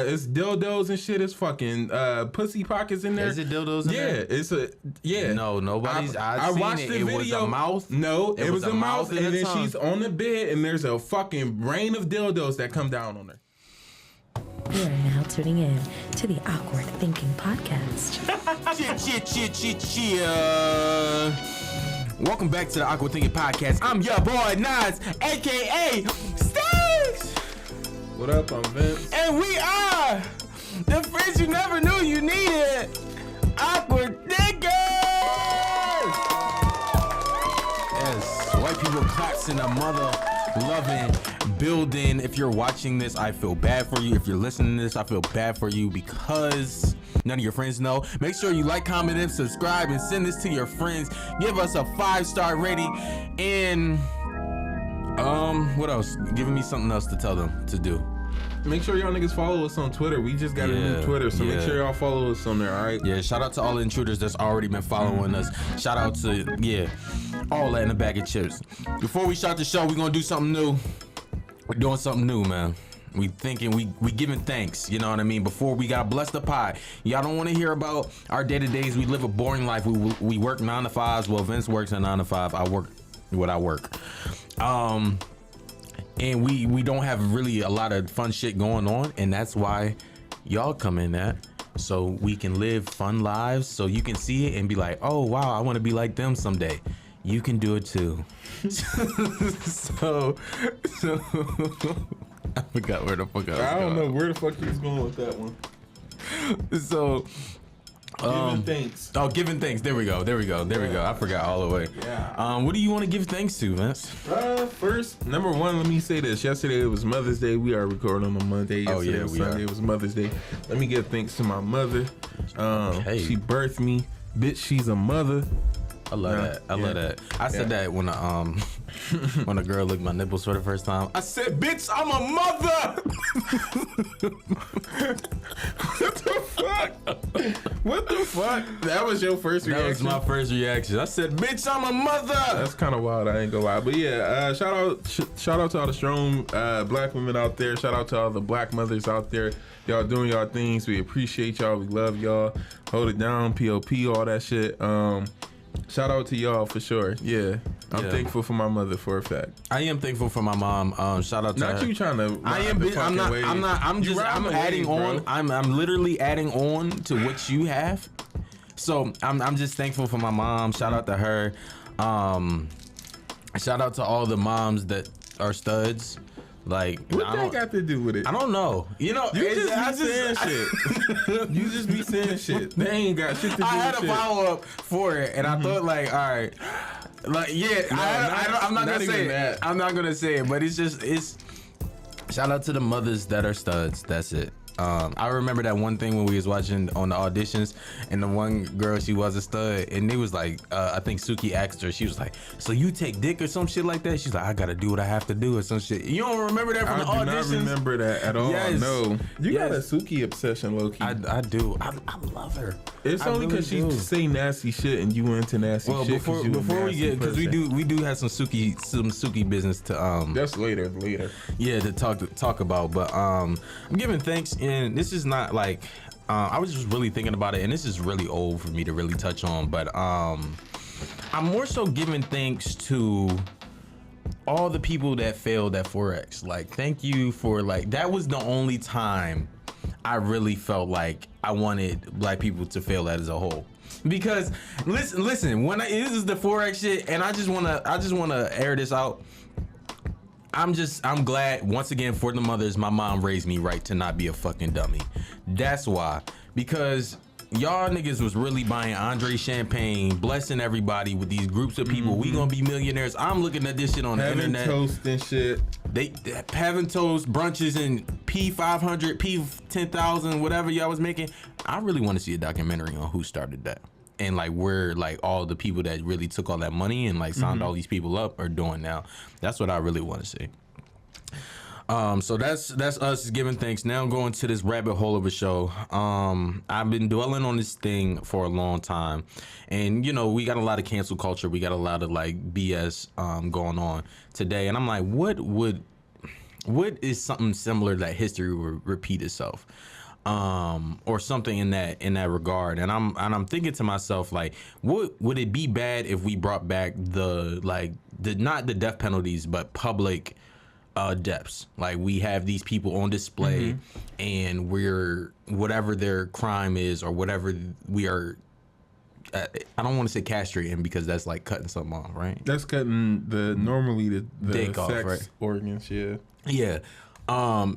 it's dildos and shit. It's fucking pussy pockets in there. Is it dildos in there? It's a No, nobody's. I watched the video. It was a mouth. No, it was a mouth, and then tongue. she's on the bed, and there's a fucking rain of dildos that come down on her. You are now tuning in to the Awkward Thinking Podcast. Welcome back to the Awkward Thinking Podcast. I'm your boy Nas, aka Sticks. What up? I'm Vince. And we are the friends you never knew you needed. Awkward Thinkers. Yes, white people claps in a mother loving building. If you're watching this, I feel bad for you. If you're listening to this, I feel bad for you because none of your friends know. Make sure you like, comment, and subscribe, and send this to your friends. Give us a 5-star rating. And what else? Giving me something else to tell them to do. Make sure y'all niggas follow us on Twitter. We just got a new Twitter, so make sure y'all follow us on there, all right? Yeah, shout out to all the intruders that's already been following us. Shout out to, all that in a bag of chips. Before we start the show, we're going to do something new. We're doing something new, man. We thinking, we giving thanks, you know what I mean? Before we got blessed the pie. Y'all don't want to hear about our day-to-days. We live a boring life. We work 9 to 5s. Well, Vince works at 9 to 5. I work what I work. And we don't have really a lot of fun shit going on, and that's why y'all come in that, so we can live fun lives, so you can see it and be like, oh wow, I want to be like them someday. You can do it too. so I forgot where the fuck I don't know where the fuck you was going with that one. So giving thanks. Oh, giving thanks. There we go. I forgot all the way. Yeah. What do you want to give thanks to, Vince? First, number one, let me say this. Yesterday it was Mother's Day. We are recording on Monday. Yesterday was Sunday. It was Mother's Day. Let me give thanks to my mother. She birthed me. Bitch, she's a mother. I love that. I love that. I said that when when a girl licked my nipples for the first time. I said, "Bitch, I'm a mother." What the fuck? That was your first reaction? That was my first reaction. I said, "Bitch, I'm a mother." That's kind of wild. I ain't gonna lie, but yeah. Shout out to all the strong black women out there. Shout out to all the black mothers out there. Y'all doing y'all things. We appreciate y'all. We love y'all. Hold it down. POP. All that shit. Shout out to y'all for sure. Yeah. I'm thankful for my mother for a fact. I am thankful for my mom. Shout out to her. Not you trying to. I'm adding on. I'm literally adding on to what you have. So I'm just thankful for my mom. Shout out to her. Shout out to all the moms that are studs. Like, what that got to do with it? I don't know. You know, you just be saying shit. You just be saying shit. They ain't got shit to do with it. I had a follow up for it, and I thought, like, all right, like, I'm not gonna say it. I'm not gonna say it, but it's shout out to the mothers that are studs. That's it. I remember that one thing when we was watching on the auditions, and the one girl, she was a stud, and they was like, I think Suki asked her, she was like, so you take dick or some shit like that? She's like, I gotta do what I have to do or some shit. You don't remember that from the auditions? I do not remember that at all. Yes. No. You got a Suki obsession, low-key. I do. I love her. It's only because she say nasty shit and you into nasty shit. Well, before we get, because we do have some Suki business to that's later. Yeah, to talk about. But I'm giving thanks, and this is not like I was just really thinking about it, and this is really old for me to really touch on. But I'm more so giving thanks to all the people that failed at Forex. Like, thank you for, like, that was the only time I really felt like I wanted black people to fail as a whole. Because listen, when this is the Forex shit, and I just wanna air this out. I'm glad once again for the mothers. My mom raised me right to not be a fucking dummy. That's why. Because y'all niggas was really buying Andre Champagne, blessing everybody with these groups of people. We gonna be millionaires. I'm looking at this shit on the internet. Toast and shit. They having toast, brunches, and P500, P10,000, whatever y'all was making. I really want to see a documentary on who started that. And like where like all the people that really took all that money and like signed all these people up are doing now. That's what I really want to see. So that's us giving thanks. Now going to this rabbit hole of a show. I've been dwelling on this thing for a long time, and you know we got a lot of cancel culture. We got a lot of like BS going on today, and I'm like, what would what is something similar that history will repeat itself, or something in that regard? And I'm thinking to myself, like, what would it be bad if we brought back not the death penalties, but public deaths? Like, we have these people on display, and we're whatever their crime is or whatever we are. I don't want to say castrating because that's like cutting something off, right? That's cutting normally the dick sex off, right? organs, yeah. Yeah.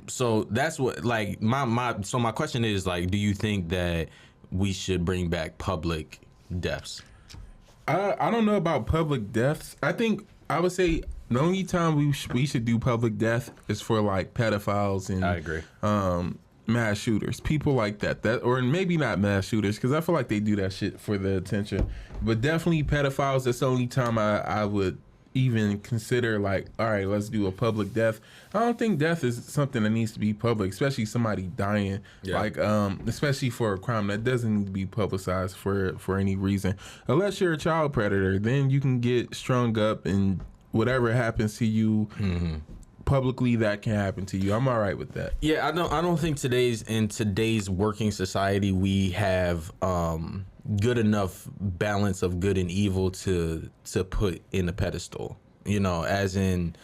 So that's what, like, my question is, like, do you think that we should bring back public deaths? I don't know about public deaths. I would say the only time we should do public death is for like pedophiles and I agree. Mass shooters, people like that, or maybe not mass shooters, because I feel like they do that shit for the attention. But definitely pedophiles. That's the only time I would even consider, like, all right, let's do a public death. I don't think death is something that needs to be public, especially somebody dying. Yeah. Like, especially for a crime that doesn't need to be publicized for any reason. Unless you're a child predator, then you can get strung up and whatever happens to you. Publicly, that can happen to you. I'm all right with that. Yeah, I don't think in today's working society we have good enough balance of good and evil to put in a pedestal. You know, as in,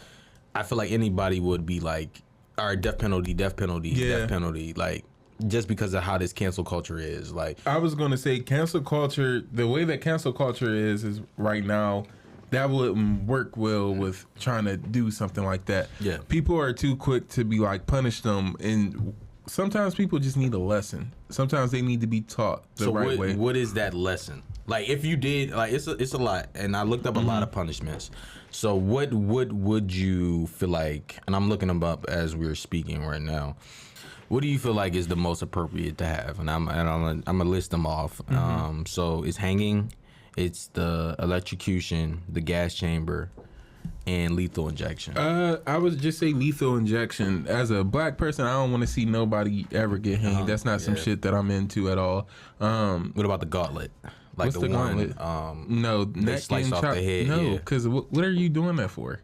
I feel like anybody would be like, all right, death penalty, like, just because of how this cancel culture is. Like, I was gonna say cancel culture. The way that cancel culture is right now, that wouldn't work well with trying to do something like that. Yeah. People are too quick to be like, punish them, and sometimes people just need a lesson. Sometimes they need to be taught the right way. What is that lesson? Like, if you did, like, it's a lot, and I looked up a lot of punishments. So what would you feel like, and I'm looking them up as we're speaking right now, what do you feel like is the most appropriate to have? And I'm gonna list them off. So it's hanging, it's the electrocution, the gas chamber, and lethal injection. I would just say lethal injection. As a black person, I don't want to see nobody ever get hanged. That's not some shit that I'm into at all. What about the gauntlet? Like what's the gauntlet? No, they slice off the head. No, because what are you doing that for?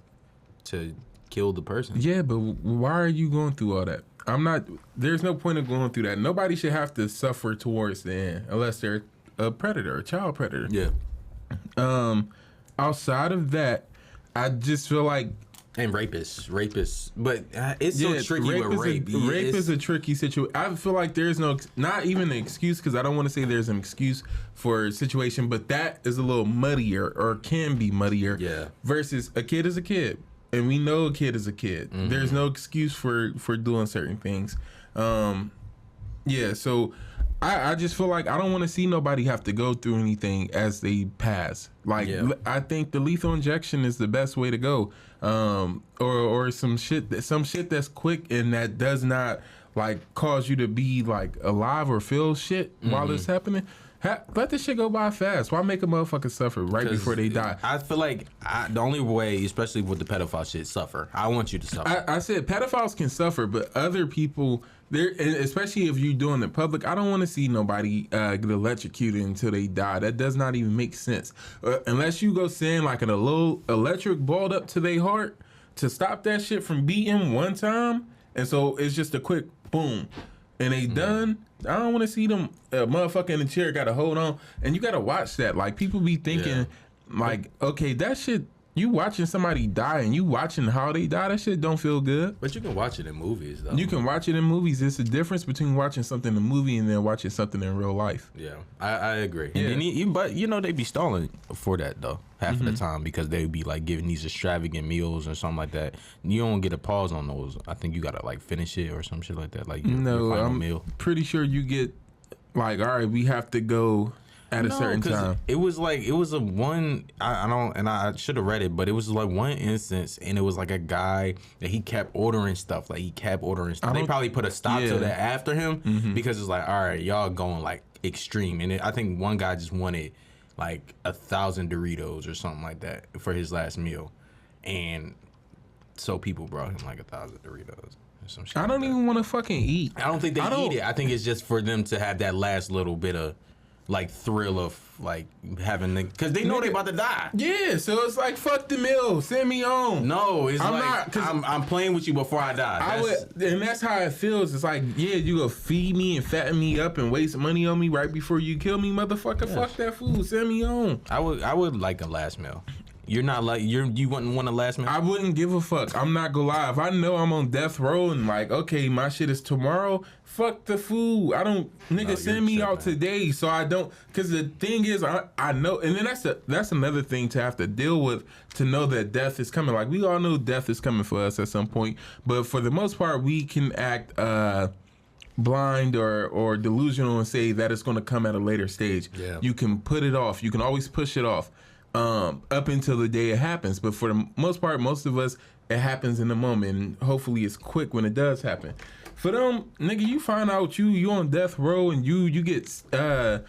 To kill the person. Yeah, but why are you going through all that? There's no point of going through that. Nobody should have to suffer towards the end unless they're a predator, a child predator. Yeah. Outside of that, I just feel like, and rapists, but it's so tricky with rape. Rape is a tricky situation. I feel like there's not even an excuse, because I don't want to say there's an excuse for a situation, but that is a little muddier, or can be muddier. Yeah. Versus a kid is a kid, and we know a kid is a kid. There's no excuse for doing certain things. Yeah. So I just feel like I don't want to see nobody have to go through anything as they pass. Like, I think the lethal injection is the best way to go. Or some shit that's quick and that does not like cause you to be like alive or feel shit while it's happening. Let this shit go by fast. Why make a motherfucker suffer right before they die? I feel like the only way, especially with the pedophile shit, suffer. I want you to suffer. I said pedophiles can suffer, but other people, especially if you're doing it public, I don't want to see nobody get electrocuted until they die. That does not even make sense. Unless you go send like a little electric ball up to their heart to stop that shit from beating one time, and so it's just a quick boom, and they done. I don't want to see them motherfucker in the chair got to hold on, and you got to watch that. Like, people be thinking, like, okay, that shit, you watching somebody die and you watching how they die, that shit don't feel good. But you can watch it in movies, though. You can watch it in movies. There's a difference between watching something in a movie and then watching something in real life. Yeah, I agree. Yeah. And then but they be stalling for that, though, half of the time, because they be like giving these extravagant meals or something like that. You don't get a pause on those. I think you gotta like finish it or some shit like that. Like your final meal. Pretty sure you get like, all right, we have to go at a certain time. It was a one. I should have read it, but it was like one instance, and it was like a guy that he kept ordering stuff. Like, he kept ordering stuff. They probably put a stop to that after him because it's like, all right, y'all going like extreme. And I think one guy just wanted like 1,000 Doritos or something like that for his last meal, and so people brought him like 1,000 Doritos. I don't even want to fucking eat. I don't think they eat it. I think it's just for them to have that last little bit of like thrill of like having because they know they about to die. Yeah, so it's like fuck the meal, send me on. No, it's I'm like not, 'cause I'm playing with you before I die. And that's how it feels. It's like, yeah, you gonna feed me and fatten me up and waste money on me right before you kill me, motherfucker. Yes. Fuck that food, send me on. I would like a last meal. You're not like you wouldn't want a last meal. I wouldn't give a fuck. I'm not gonna lie. If I know I'm on death row and like, okay, my shit is tomorrow, fuck the food. I don't, nigga, send me out today so I don't. Cause the thing is, I know, and then that's another thing to have to deal with, to know that death is coming. Like we all know death is coming for us at some point, but for the most part, we can act blind or delusional and say that it's gonna come at a later stage. Yeah. You can put it off. You can always push it off. Up until the day it happens, but for the most part, most of us, it happens in the moment, and hopefully it's quick when it does happen. For them, nigga, you find out you on death row and you get a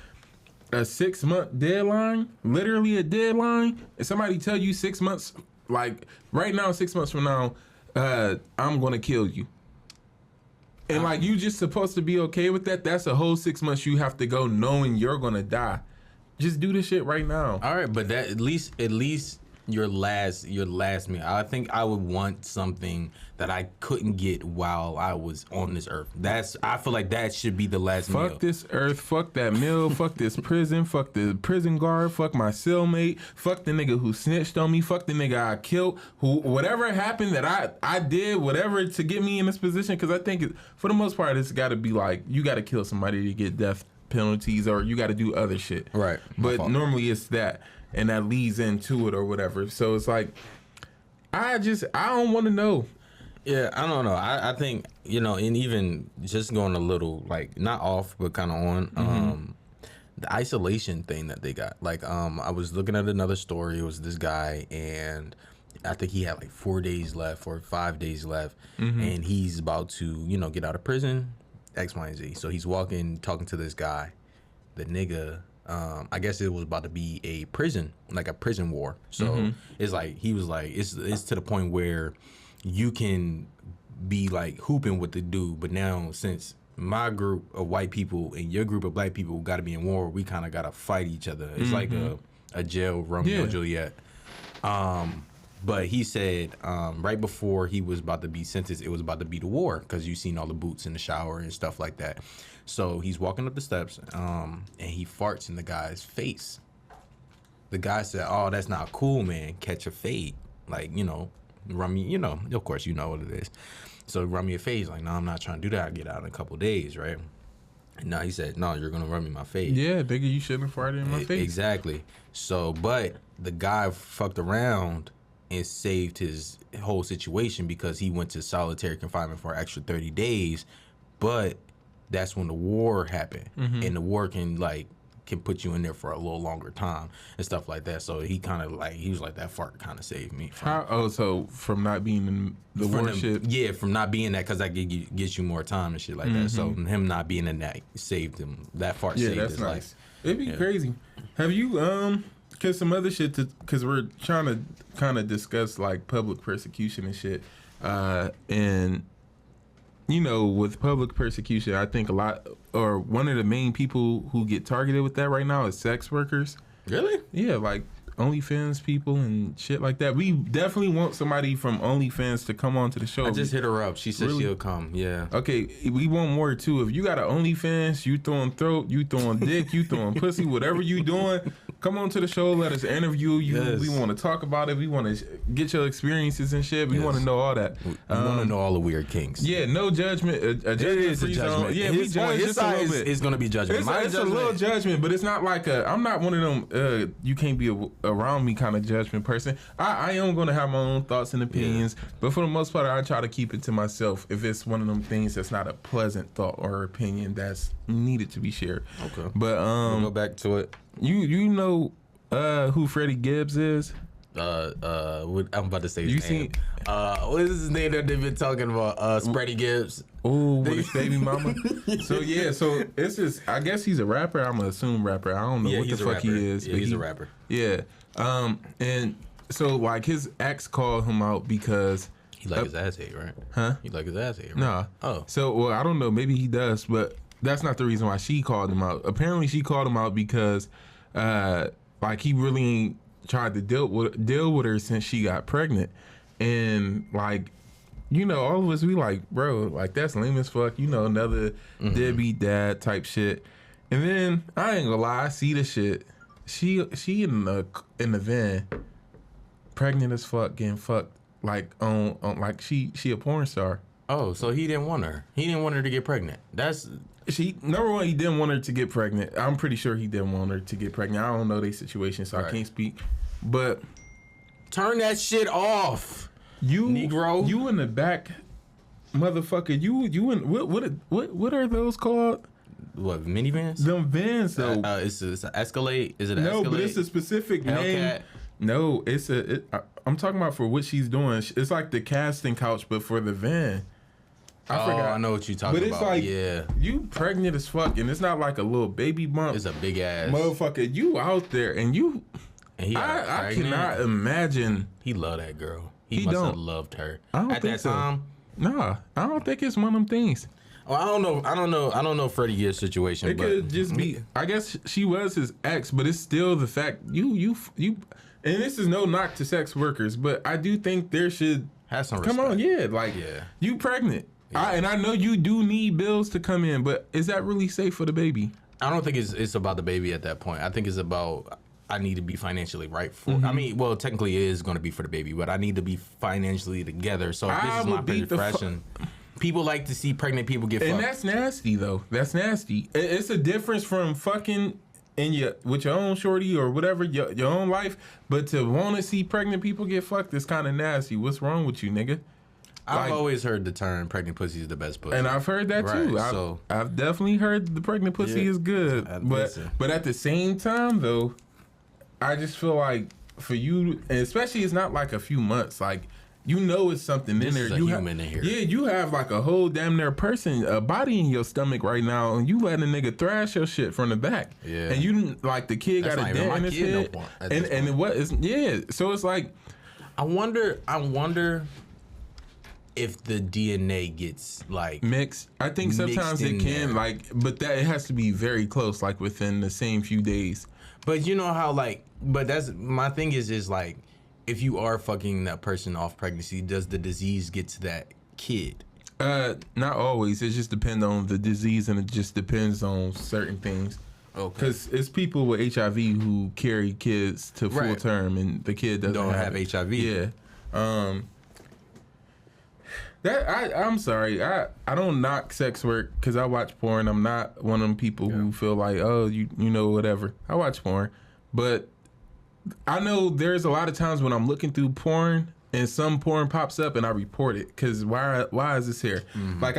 6-month deadline, literally a deadline, and somebody tell you 6 months, like right now, 6 months from now, I'm gonna kill you. And like you just supposed to be okay with that. That's a whole 6 months you have to go knowing you're gonna die. Just do this shit right now. All right, but that at least your last meal. I think I would want something that I couldn't get while I was on this earth. I feel like that should be the last meal. Fuck this earth, fuck that meal, fuck this prison, fuck the prison guard, fuck my cellmate, fuck the nigga who snitched on me, fuck the nigga I killed, whatever happened that I did, whatever to get me in this position, because I think for the most part it's got to be like you got to kill somebody to get death penalties, or you got to do other shit. Right. But normally it's that, and that leads into it or whatever. So it's like, I don't want to know. Yeah, I don't know. I think, and even just going a little, like, not off, but kind of on, the isolation thing that they got. Like, I was looking at another story. It was this guy, and I think he had like 4 days left or 5 days left, and he's about to, get out of prison. X, Y, and Z. So he's talking to this guy. The nigga, I guess it was about to be a prison war. So it's like, he was like, it's to the point where you can be like hooping with the dude, but now since my group of white people and your group of black people got to be in war, we kind of got to fight each other. It's like a jail Romeo and Juliet. But he said right before he was about to be sentenced, it was about to be the war, because you seen all the boots in the shower and stuff like that. So he's walking up the steps and he farts in the guy's face. The guy said, "Oh, that's not cool, man. Catch a fade. Like, run me, of course you know what it is. So run me a fade." He's like, "No, I'm not trying to do that. I'll get out in a couple of days, right?" And now he said, "No, you're going to run me my fade." Yeah, nigga, you shouldn't have farted in my face. Exactly. So, but the guy fucked around and saved his whole situation because he went to solitary confinement for an extra 30 days. But that's when the war happened. And the war can put you in there for a little longer time and stuff like that. So he was like, that fart kind of saved me. So from not being in the warship? Yeah, from not being that, because that gets you more time and shit like that. So him not being in that saved him. That fart saved his life. It'd be crazy. Have you, because some other shit, because we're trying to kind of discuss like public persecution and shit. And, with public persecution, I think one of the main people who get targeted with that right now is sex workers. Really? Yeah, like OnlyFans people and shit like that. We definitely want somebody from OnlyFans to come on to the show. I just hit her up. She said she'll come. Yeah. Okay, we want more too. If you got an OnlyFans, you throwing throat, you throwing dick, you throwing pussy, whatever you doing, come on to the show. Let us interview you. Yes. We want to talk about it. We want to get your experiences and shit. We want to know all that. We want to know all the weird kinks. Yeah, no judgment. A judgment free zone. Yeah, we judge just a little bit. It's going to be judgment. It's a little judgment, but it's not like I'm not one of them. You can't be around me kind of judgment person. I am going to have my own thoughts and opinions, but for the most part, I try to keep it to myself. If it's one of them things that's not a pleasant thought or opinion that's needed to be shared. Okay. But we'll go back to it. You know who Freddie Gibbs is? I'm about to say his name. What is his name that they've been talking about? Spready Gibbs. Oh, with his baby mama. So it's just, I guess he's a rapper. I'm gonna assume rapper. I don't know what the fuck he is. Yeah, but he's a rapper. Yeah. And so like his ex called him out because he like his ass ate, right? Huh? He like his ass ate, right? Nah. Oh. So I don't know. Maybe he does, but that's not the reason why she called him out. Apparently, she called him out because, like, he really ain't tried to deal with her since she got pregnant, and like, you know, all of us, we like, bro, like that's lame as fuck. You know, another deadbeat dad type shit. And then I ain't gonna lie, I see the shit. She in the van, pregnant as fuck, getting fucked like on like she a porn star. Oh, so he didn't want her. He didn't want her to get pregnant. That's number one. He didn't want her to get pregnant. I'm pretty sure he didn't want her to get pregnant. I don't know their situation, so I can't speak. But turn that shit off, you Negro. You in the back, motherfucker. You in what are those called? What, minivans? Them vans though. It's an Escalade. Is it an no? Escalade? But it's a specific name. Hellcat? No, I'm talking about for what she's doing. It's like the casting couch, but for the van. I forgot. I know what you're talking about. But it's like, yeah, you pregnant as fuck, and it's not like a little baby bump. it's a big ass Motherfucker, you out there, and you. And he I cannot imagine. He loved that girl. He He must have don't. loved her. I don't At think that so. time. Nah, I don't think it's one of them things. Well, I don't know Freddie Gibbs' situation. It but could just be. I guess she was his ex, but it's still the fact you. And this is no knock to sex workers, but I do think there should have some come respect. on, yeah, like you pregnant, and I know you do need bills to come in, but is that really safe for the baby? I don't think it's about the baby at that point. I think it's about I need to be financially right for. I mean, well, technically it is going to be for the baby, but I need to be financially together. So if this is my profession. People like to see pregnant people get fucked. And that's nasty, though. That's nasty. It's a difference from fucking with your own shorty or whatever, your own life, but to want to see pregnant people get fucked is kind of nasty. What's wrong with you, nigga? I've always heard the term pregnant pussy is the best pussy. And I've heard that too. Right, I've definitely heard the pregnant pussy is good. But at the same time, though, I just feel like for you, and especially it's not like a few months, like, you know it's something in there. You human in here. Yeah, you have like a whole damn near person, a body in your stomach right now, and you letting a nigga thrash your shit from the back. Yeah. And you like the kid got a dent in his head. And what is so it's like I wonder if the DNA gets like mixed. I think sometimes it can but that it has to be very close, like within the same few days. But you know how but that's my thing is like, if you are fucking that person off pregnancy, does the disease get to that kid? Not always. It just depends on the disease, and it just depends on certain things. Okay. Because it's people with HIV who carry kids to full term, and the kid don't have HIV. Yeah. I'm sorry. I don't knock sex work because I watch porn. I'm not one of them people who feel like, oh, you know, whatever. I watch porn, but I know there's a lot of times when I'm looking through porn and some porn pops up and I report it because why is this here? Mm-hmm. Like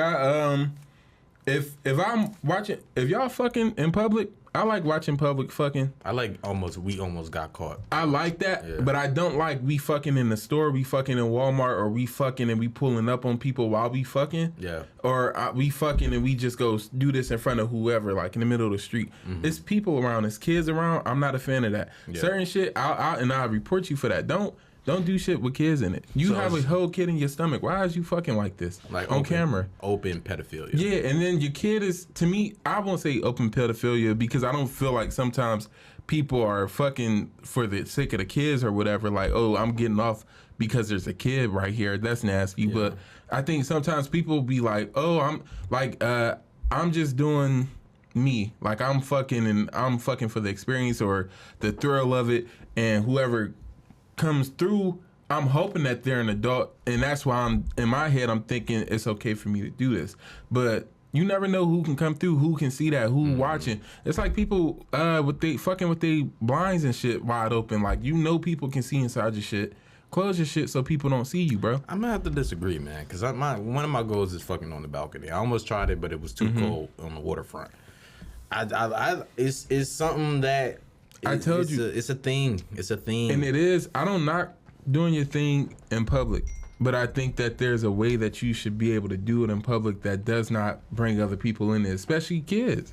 if I'm watching, if y'all fucking in public, I like watching public fucking. I like we almost got caught. I like that, but I don't like we fucking in the store, we fucking in Walmart, or we fucking and we pulling up on people while we fucking. Yeah. Or we fucking and we just go do this in front of whoever, like in the middle of the street. Mm-hmm. It's people around, it's kids around. I'm not a fan of that. Yeah. Certain shit, I'll report you for that. Don't do shit with kids in it. You have a whole kid in your stomach. Why is you fucking like this? Like on camera. Open pedophilia. Yeah, and then your kid is, to me, I won't say open pedophilia because I don't feel like sometimes people are fucking for the sake of the kids or whatever. Like, oh, I'm getting off because there's a kid right here. That's nasty. Yeah. But I think sometimes people be like, oh, I'm just doing me. Like, I'm fucking for the experience or the thrill of it, and whoever comes through, I'm hoping that they're an adult, and that's why I'm in my head I'm thinking it's okay for me to do this. But you never know who can come through, who can see that, who watching. It's like people with they blinds and shit wide open. Like, you know, people can see inside your shit. Close your shit so people don't see you, bro. I'm gonna have to disagree, man, because one of my goals is fucking on the balcony. I almost tried it, but it was too cold on the waterfront. It's something that. I told you. It's a thing. It's a thing. And it is. I don't knock doing your thing in public, but I think that there's a way that you should be able to do it in public that does not bring other people in it, especially kids.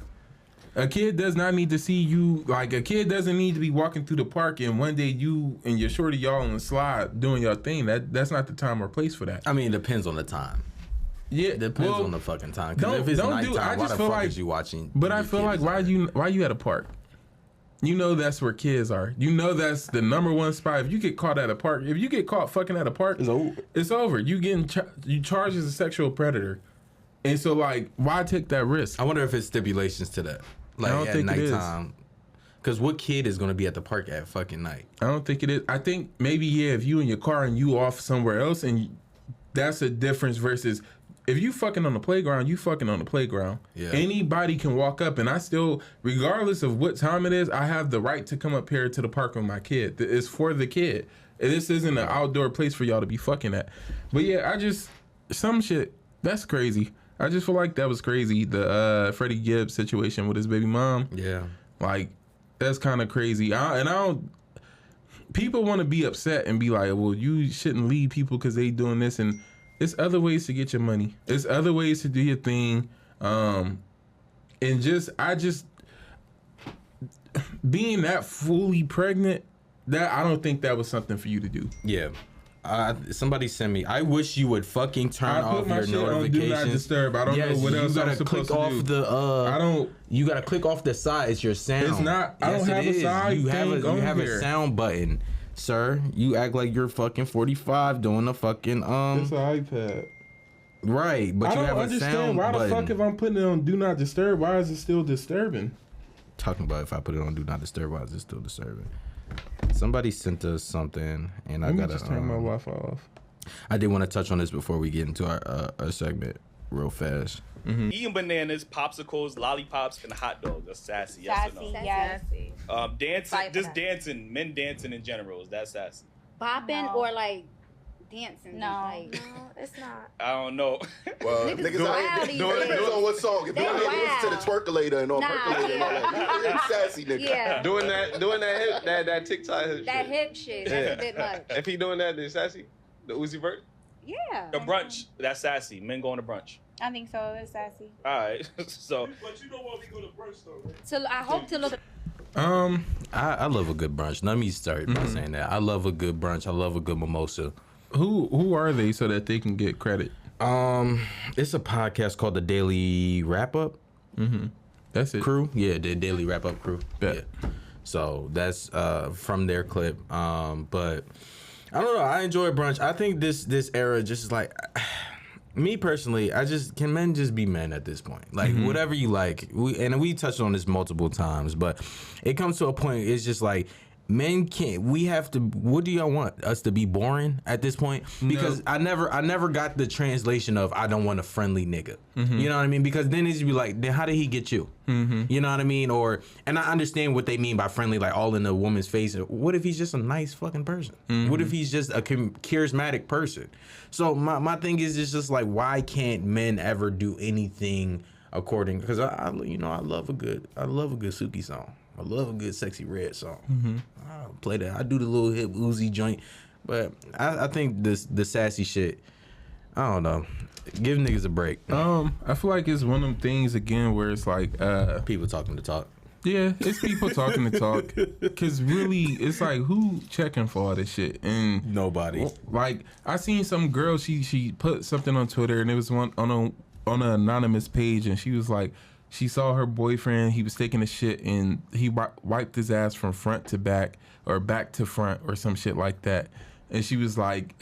A kid does not need to see you. Like, a kid doesn't need to be walking through the park and one day you and your shorty y'all on the slide doing your thing. That's not the time or place for that. I mean, it depends on the time. Yeah, Depends on the fucking time. Because if it's nighttime, why the fuck is you watching? But I feel like why you at a park? You know that's where kids are. You know that's the number one spot. If you get caught at a park, if you get caught fucking at a park, it's over. You getting you charged as a sexual predator. And so like, why take that risk? I wonder if it's stipulations to that. Like I don't at think nighttime. Because what kid is going to be at the park at fucking night? I don't think it is. I think maybe if you in your car and you off somewhere else, and that's a difference versus if you fucking on the playground, you fucking on the playground. Yeah. Anybody can walk up, and I still, regardless of what time it is, I have the right to come up here to the park with my kid. It's for the kid. This isn't an outdoor place for y'all to be fucking at. But yeah, some shit, that's crazy. I just feel like that was crazy. The Freddie Gibbs situation with his baby mom. Yeah. Like, that's kind of crazy. People want to be upset and be like, well, you shouldn't leave people because they doing this. And there's other ways to get your money. There's other ways to do your thing. And being that fully pregnant, I don't think that was something for you to do. Yeah. Somebody sent me. I wish you would fucking turn off your notifications. Do not disturb. I don't know what else I'm supposed to do. You gotta click off the side. It's your sound. It's not. I don't have a side. You have a sound button, sir. You act like you're fucking 45 doing the fucking It's an iPad. Right, but you have a sound button. I don't understand why the fuck if I'm putting it on Do Not Disturb, why is it still disturbing? Talking about if I put it on Do Not Disturb, why is it still disturbing? Somebody sent us something, and I gotta just turn my Wi-Fi off. I did want to touch on this before we get into our segment real fast. Mm-hmm. Eating bananas, popsicles, lollipops, and hot dogs. That's sassy. Yes Sassy, or no? yes. Dancing, just dancing, men dancing in general. Is that sassy? Bopping or like dancing? No, like, no, it's not. I don't know. Well, niggas depends on what song. If you want to listen to the twerkulator and all percolator and all that, it's sassy nigga. Yeah. Doing that hip, that TikTok hip That shit. hip shit, that's a bit much. If he doing that, then sassy. The Uzi Vert. Yeah. The brunch, that's sassy. Men going to brunch. I think so. It's sassy. All right. So. But you know what we go to brunch though, right? So I hope to look. I love a good brunch. Let me start by saying that. I love a good brunch. I love a good mimosa. Who are they so that they can get credit? It's a podcast called The Daily Wrap Up. Mm-hmm. That's it. Crew? Yeah, the Daily Wrap Up Crew. Bet. Yeah. So that's from their clip. But I don't know. I enjoy brunch. I think this era just like me personally, can men just be men at this point? Like whatever you like. We touched on this multiple times, but it comes to a point. It's just like men can't. We have to. What do y'all want us to be boring at this point? Because I never got the translation of I don't want a friendly nigga. You know what I mean? Because then it's be like, then how did he get you? You know what I mean? And I understand what they mean by friendly, like all in the woman's face. What if he's just a nice fucking person? What if he's just a charismatic person? So my thing is just like, why can't men ever do anything according? Because I love a good Suki song. I love a good Sexy Red song. I play that. I do the little hip Uzi joint, but I think the sassy shit. I don't know. Give niggas a break. I feel like it's one of them things again where it's like people talking to talk. Yeah, it's people talking to talk. Cause really, it's like who checking for all this shit? And nobody. Like I seen some girl. She put something on Twitter, and it was one on an anonymous page, and she was like, she saw her boyfriend. He was taking a shit, and he wiped his ass from front to back or back to front or some shit like that. And she was like,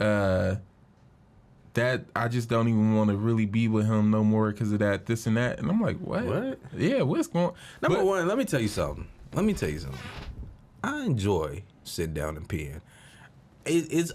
that I just don't even want to really be with him no more because of that, this and that. And I'm like, what? Yeah, what's going on? Number one, let me tell you something. I enjoy sitting down and peeing.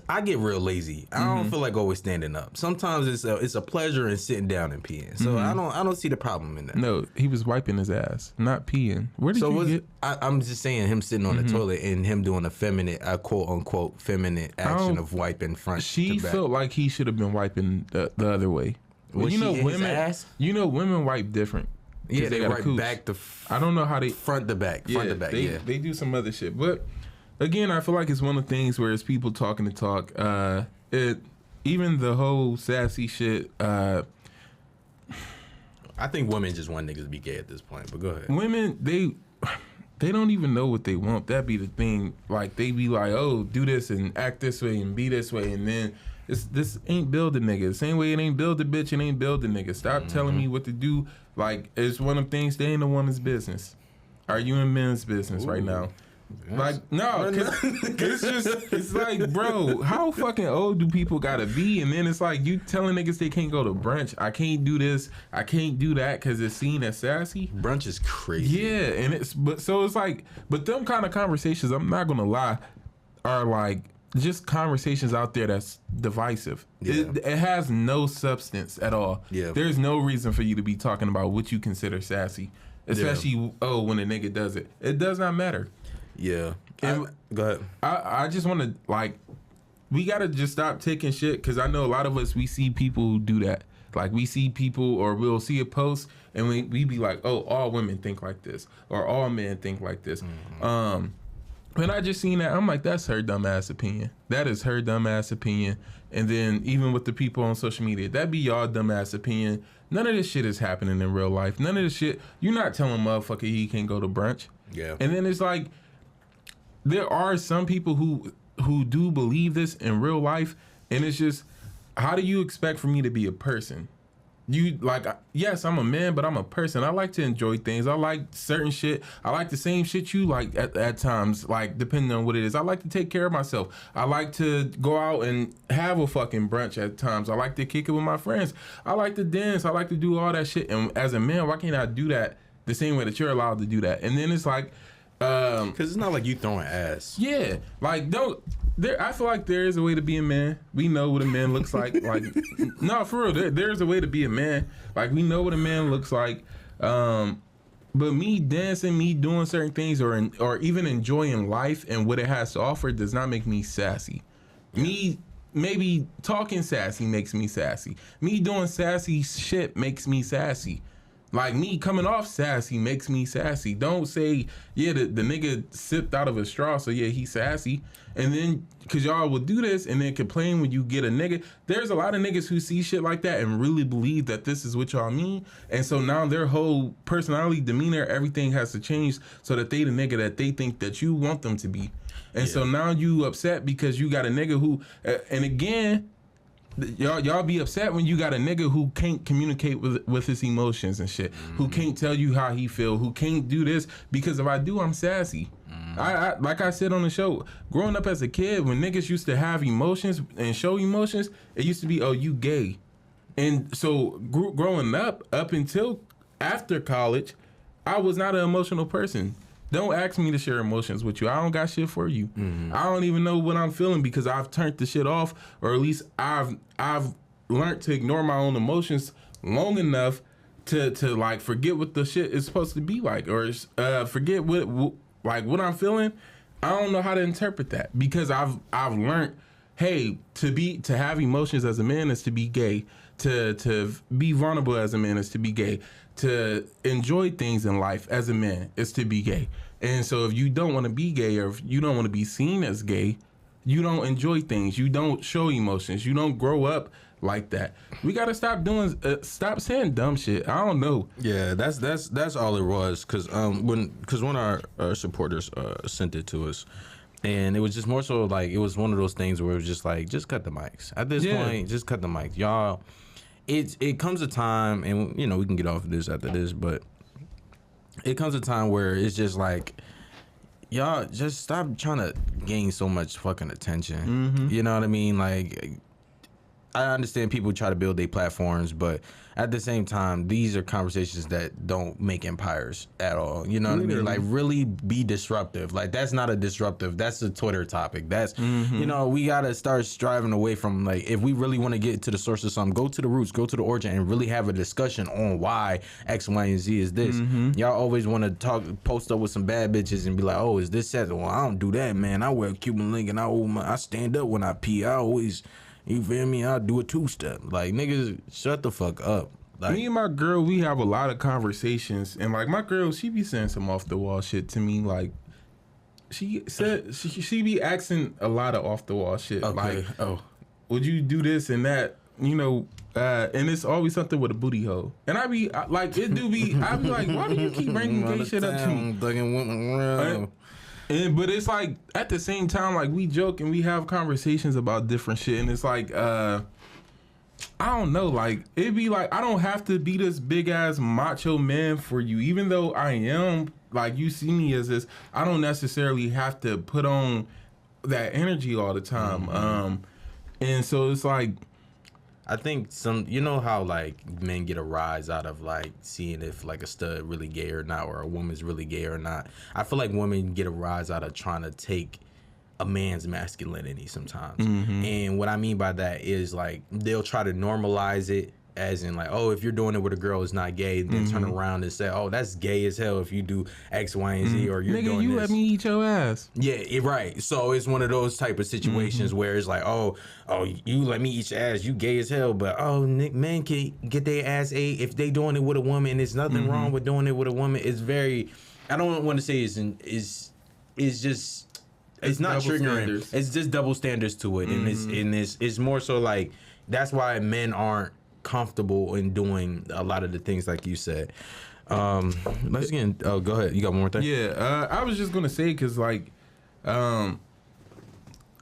I get real lazy. I don't feel like always standing up. Sometimes it's a pleasure in sitting down and peeing. So I don't see the problem in that. No, he was wiping his ass, not peeing. Where did you get? I'm just saying him sitting on the toilet and him doing a quote unquote feminine action of wiping front. She to back. felt like he should have been wiping the other way. Was you know she in women. his ass? You know women wipe different. Yeah, they got wipe back to. I don't know how they front to back. Front to back. They do some other shit, but. Again, I feel like it's one of the things where it's people talking to talk. Even the whole sassy shit. I think women just want niggas to be gay at this point. But go ahead. Women, they don't even know what they want. That be the thing. Like they be like, oh, do this and act this way and be this way, and then this ain't build a nigga. The same way it ain't build a bitch, it ain't build a nigga. Stop telling me what to do. Like, it's one of them things, they ain't a woman's business. Are you in men's business right now? Yes. Like, no, cause it's like, bro, how fucking old do people gotta be? And then it's like, you telling niggas they can't go to brunch. I can't do this. I can't do that because it's seen as sassy. Brunch is crazy. Yeah, and it's like, but them kind of conversations, I'm not gonna lie, are like just conversations out there that's divisive. Yeah. It has no substance at all. Yeah. There's no reason for you to be talking about what you consider sassy, especially when a nigga does it. It does not matter. Yeah. Go ahead. I just want to, like, we got to just stop taking shit, because I know a lot of us, we see people who do that. Like, we see people, or we'll see a post and we be like, oh, all women think like this, or all men think like this. When I just seen that, I'm like, that's her dumbass opinion. That is her dumbass opinion. And then even with the people on social media, that be y'all dumbass opinion. None of this shit is happening in real life. None of this shit. You're not telling motherfucker he can't go to brunch. Yeah. And then it's like, there are some people who do believe this in real life, and it's just, how do you expect for me to be a person? You, like, yes, I'm a man, but I'm a person. I like to enjoy things. I like certain shit. I like the same shit you like at times, like, depending on what it is. I like to take care of myself. I like to go out and have a fucking brunch at times. I like to kick it with my friends. I like to dance. I like to do all that shit. And as a man, why can't I do that the same way that you're allowed to do that? And then it's like, because it's not like you throwing ass. Yeah, like, I feel like there is a way to be a man. We know what a man looks like. Like, no, for real, there's a way to be a man. Like, we know what a man looks like. But me dancing, me doing certain things, or even enjoying life and what it has to offer does not make me sassy. Me maybe talking sassy makes me sassy. Me doing sassy shit makes me sassy. Like, me coming off sassy makes me sassy. Don't say, yeah, the nigga sipped out of a straw, so yeah, he's sassy. And then, because y'all will do this and then complain when you get a nigga. There's a lot of niggas who see shit like that and really believe that this is what y'all mean. And so now their whole personality, demeanor, everything has to change so that they the nigga that they think that you want them to be. And so now you upset because you got a nigga who, and again, y'all be upset when you got a nigga who can't communicate with his emotions and shit, who can't tell you how he feel, who can't do this, because if I do, I'm sassy. I like I said on the show, growing up as a kid, when niggas used to have emotions and show emotions, it used to be, oh, you gay. And so growing up until after college, I was not an emotional person. Don't ask me to share emotions with you. I don't got shit for you. I don't even know what I'm feeling because I've turned the shit off, or at least I've learned to ignore my own emotions long enough to like forget what the shit is supposed to be like, or forget what I'm feeling. I don't know how to interpret that because I've learned, hey, to have emotions as a man is to be gay. To be vulnerable as a man is to be gay. To enjoy things in life as a man is to be gay. And so if you don't want to be gay, or if you don't want to be seen as gay, you don't enjoy things. You don't show emotions. You don't grow up like that. We gotta stop saying dumb shit. I don't know. Yeah, that's all it was. Cause when our supporters sent it to us, and it was just more so like it was one of those things where it was just like, just cut the mics. At this point, just cut the mics, y'all. It comes a time, and you know we can get off of this after this, but it comes a time where it's just like, y'all just stop trying to gain so much fucking attention. You know what I mean? Like, I understand people try to build their platforms, but at the same time, these are conversations that don't make empires at all. You know what I mean? Like, really be disruptive. Like, that's not a disruptive. That's a Twitter topic. That's, you know, we got to start striving away from, like, if we really want to get to the source of something, go to the roots, go to the origin, and really have a discussion on why X, Y, and Z is this. Y'all always want to post up with some bad bitches and be like, oh, is this sad? Well, I don't do that, man. I wear a Cuban link and I stand up when I pee. I always... You feel me? I'll do a two-step. Like, niggas, shut the fuck up. Like, me and my girl, we have a lot of conversations. And, like, my girl, she be saying some off-the-wall shit to me. Like, she said, she be asking a lot of off-the-wall shit. Okay. Like, would you do this and that? You know, and it's always something with a booty hole. And I be, like, I be like, why do you keep bringing gay shit up to me? But it's like at the same time, like we joke and we have conversations about different shit, and it's like I don't know, like it'd be like I don't have to be this big ass macho man for you, even though I am. Like you see me as this, I don't necessarily have to put on that energy all the time. And so it's like, I think you know how like men get a rise out of like seeing if like a stud really gay or not, or a woman's really gay or not. I feel like women get a rise out of trying to take a man's masculinity sometimes. And what I mean by that is like they'll try to normalize it, as in like, oh, if you're doing it with a girl, it's not gay. Then turn around and say, oh, that's gay as hell if you do X, Y, and Z, or you're doing you this. let me eat your ass. Yeah, right. So it's one of those type of situations where it's like, oh, you let me eat your ass, you gay as hell. But men can get their ass ate if they doing it with a woman. There's nothing wrong with doing it with a woman. It's very, I don't want to say it's not triggering. Standards. It's just double standards to it, and it's more so like that's why men aren't comfortable in doing a lot of the things like you said. Let's get in, go ahead, you got one more thing? Yeah, I was just gonna say because like I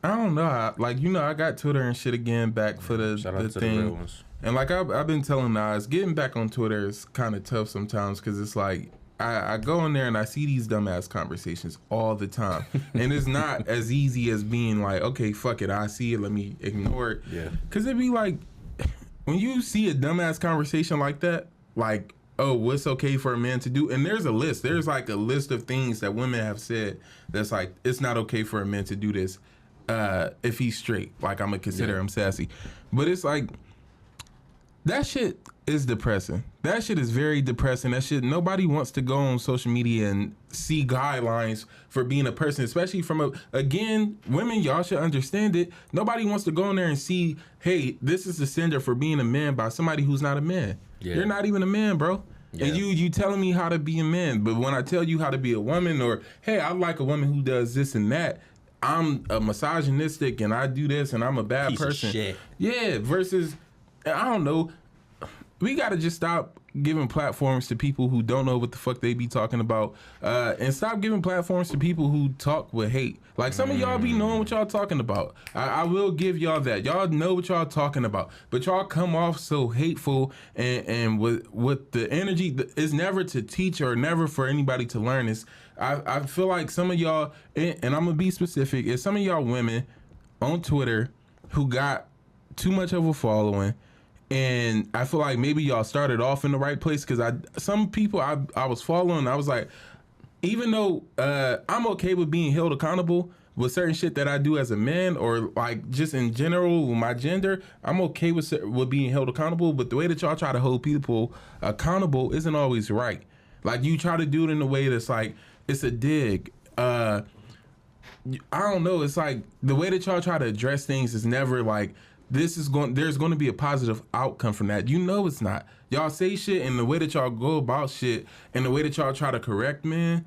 don't know, I got Twitter and shit again back for the Shout out to thing. the real ones. And like I've been telling Nas, getting back on Twitter is kind of tough sometimes because it's like I go in there and I see these dumbass conversations all the time, and it's not as easy as being like, okay, fuck it, I see it, let me ignore it. Yeah, because it'd be like, when you see a dumbass conversation like that, like, oh, what's okay for a man to do? And there's a list. There's like a list of things that women have said that's like, it's not okay for a man to do this if he's straight. Like, I'm going to consider him sassy. But it's like, that shit is depressing. That shit is very depressing. That shit, nobody wants to go on social media and see guidelines for being a person, especially from again, women, y'all should understand it. Nobody wants to go in there and see, hey, this is the standard for being a man by somebody who's not a man. Yeah. You're not even a man, bro. Yeah. And you telling me how to be a man, but when I tell you how to be a woman, or hey, I like a woman who does this and that, I'm a misogynistic and I do this and I'm a bad piece person. Of shit. Yeah, versus, I don't know, we gotta just stop giving platforms to people who don't know what the fuck they be talking about, and stop giving platforms to people who talk with hate. Like, some of y'all be knowing what y'all talking about. I will give y'all that. Y'all know what y'all talking about, but y'all come off so hateful and with the energy. It's never to teach or never for anybody to learn. It's I feel like some of y'all, and I'm gonna be specific, it's some of y'all women on Twitter who got too much of a following. And I feel like maybe y'all started off in the right place, because some people I was following, I was like, even though I'm okay with being held accountable with certain shit that I do as a man, or like just in general with my gender, I'm okay with being held accountable. But the way that y'all try to hold people accountable isn't always right. Like, you try to do it in a way that's like, it's a dig. I don't know. It's like the way that y'all try to address things is never like, there's going to be a positive outcome from that. You know it's not. Y'all say shit, and the way that y'all go about shit and the way that y'all try to correct men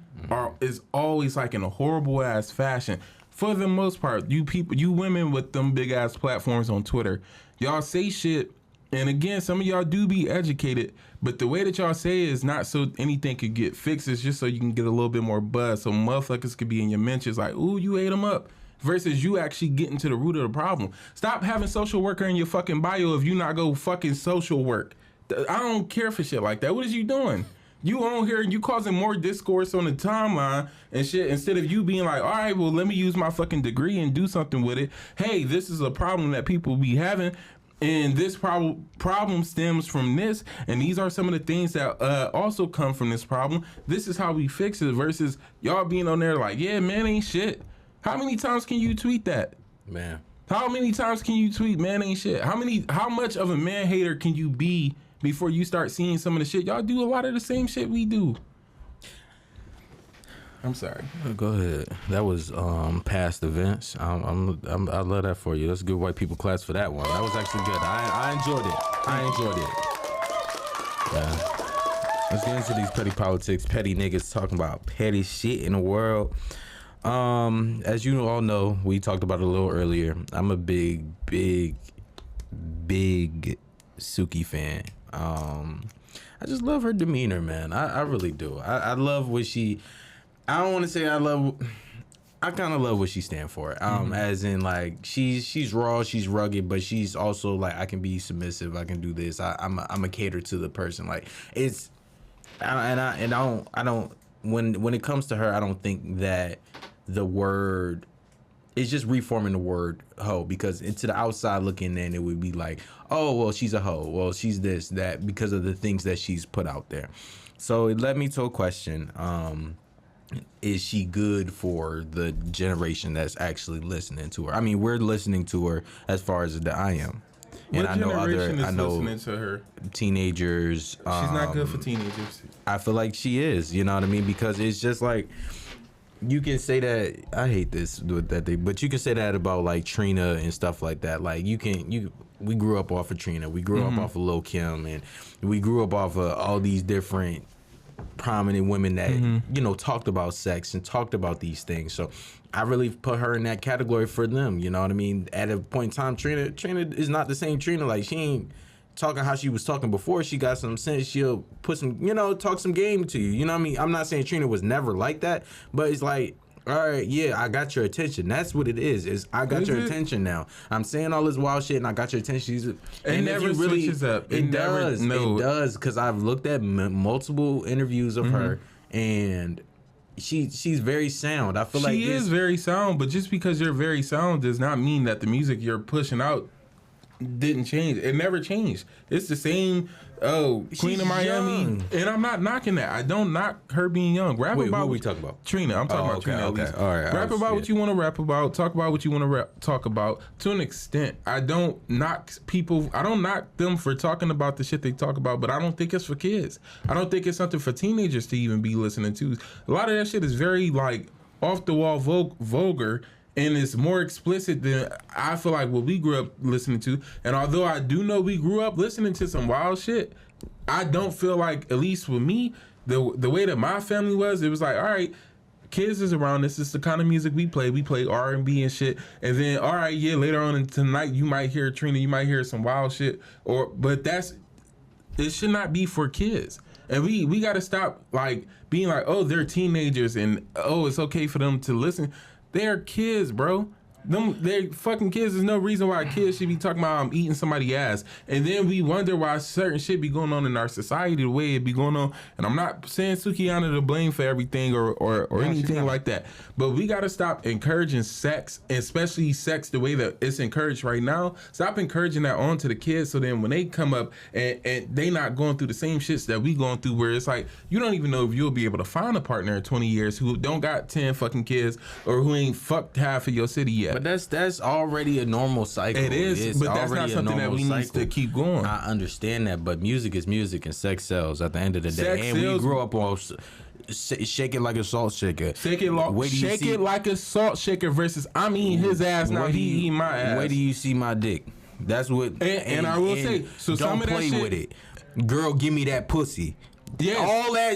is always like in a horrible ass fashion. For the most part, you women with them big ass platforms on Twitter, y'all say shit, and again, some of y'all do be educated, but the way that y'all say it is not so anything could get fixed. It's just so you can get a little bit more buzz, so motherfuckers could be in your mentions like, ooh, you ate them up. Versus you actually getting to the root of the problem. Stop having social worker in your fucking bio if you not go fucking social work. I don't care for shit like that. What is you doing? You on here and you causing more discourse on the timeline and shit, instead of you being like, all right, well, let me use my fucking degree and do something with it. Hey, this is a problem that people be having, and this problem stems from this, and these are some of the things that also come from this problem. This is how we fix it, versus y'all being on there like, yeah, man ain't shit. How many times can you tweet that? Man. How many times can you tweet man ain't shit? How much of a man hater can you be before you start seeing some of the shit? Y'all do a lot of the same shit we do. I'm sorry. Go ahead. That was past events. I love that for you. Let's give white people class for that one. That was actually good. I enjoyed it. Yeah. Let's get into these petty politics. Petty niggas talking about petty shit in the world. As you all know, we talked about it a little earlier. I'm a big Suki fan. I just love her demeanor, man. I really do. I love what she. I don't want to say I love. I kind of love what she stand for. As in like she's raw, she's rugged, but she's also like I can be submissive. I can do this. I'm a cater to the person. Like it's, I don't. When it comes to her, I don't think that the word. It's just reforming the word hoe, because to the outside looking in, it would be like, oh, well, she's a hoe. Well, she's this, that, because of the things that she's put out there. So it led me to a question. Is she good for the generation that's actually listening to her? I mean, we're listening to her as far as I am. And What generation is listening to her? Teenagers. She's not good for teenagers. I feel like she is, you know what I mean? Because it's just like, you can say that, I hate this with that thing, but you can say that about like Trina and stuff like that. Like we grew up off of Trina, we grew up off of Lil' Kim, and we grew up off of all these different prominent women that you know talked about sex and talked about these things. So I really put her in that category for them. You know what I mean? At a point in time, Trina is not the same Trina. Like she ain't talking how she was talking before. She got some sense. She'll put some, talk some game to you. You know what I mean? I'm not saying Trina was never like that, but it's like, all right, yeah, I got your attention. That's what it is I got your attention now. I'm saying all this wild shit and I got your attention. It never switches up. It does, because I've looked at multiple interviews of her, and she's very sound. I feel like she is very sound, but just because you're very sound does not mean that the music you're pushing out didn't change. It never changed. It's the same. Queen of Miami, young. And I'm not knocking that. I don't knock her being young. Rap about what we talking about? Trina. I'm talking about Trina. Okay. At least. All right. Rap about what you want to rap about. Talk about what you want to talk about. To an extent, I don't knock people. I don't knock them for talking about the shit they talk about. But I don't think it's for kids. I don't think it's something for teenagers to even be listening to. A lot of that shit is very like off the wall, vulgar. And it's more explicit than I feel like what we grew up listening to. And although I do know we grew up listening to some wild shit, I don't feel like, at least with me, the way that my family was, it was like, all right, kids is around. This is the kind of music we play. We play R&B and shit. And then, all right, yeah, later on tonight, you might hear Trina. You might hear some wild shit. But it should not be for kids. And we got to stop like being like, oh, they're teenagers and, oh, it's okay for them to listen. They're kids, bro. They're fucking kids. There's no reason why kids should be talking about I'm eating somebody's ass. And then we wonder why certain shit be going on in our society the way it be going on. And I'm not saying Sukihana to blame for everything or anything like that. But we got to stop encouraging sex, especially sex the way that it's encouraged right now. Stop encouraging that on to the kids so then when they come up and they not going through the same shits that we going through, where it's like you don't even know if you'll be able to find a partner in 20 years who don't got 10 fucking kids or who ain't fucked half of your city yet. But that's already a normal cycle. It is, but that's not something that we need to keep going. I understand that, but music is music and sex sells at the end of the day. Sex and sells. We grew up on shake it like a salt shaker. Shake it like a salt shaker versus I'm eating his ass now. He eating my ass. Where do you see my dick? That's what. And I will say, so don't some of that play shit, with it. Girl, give me that pussy. Yes.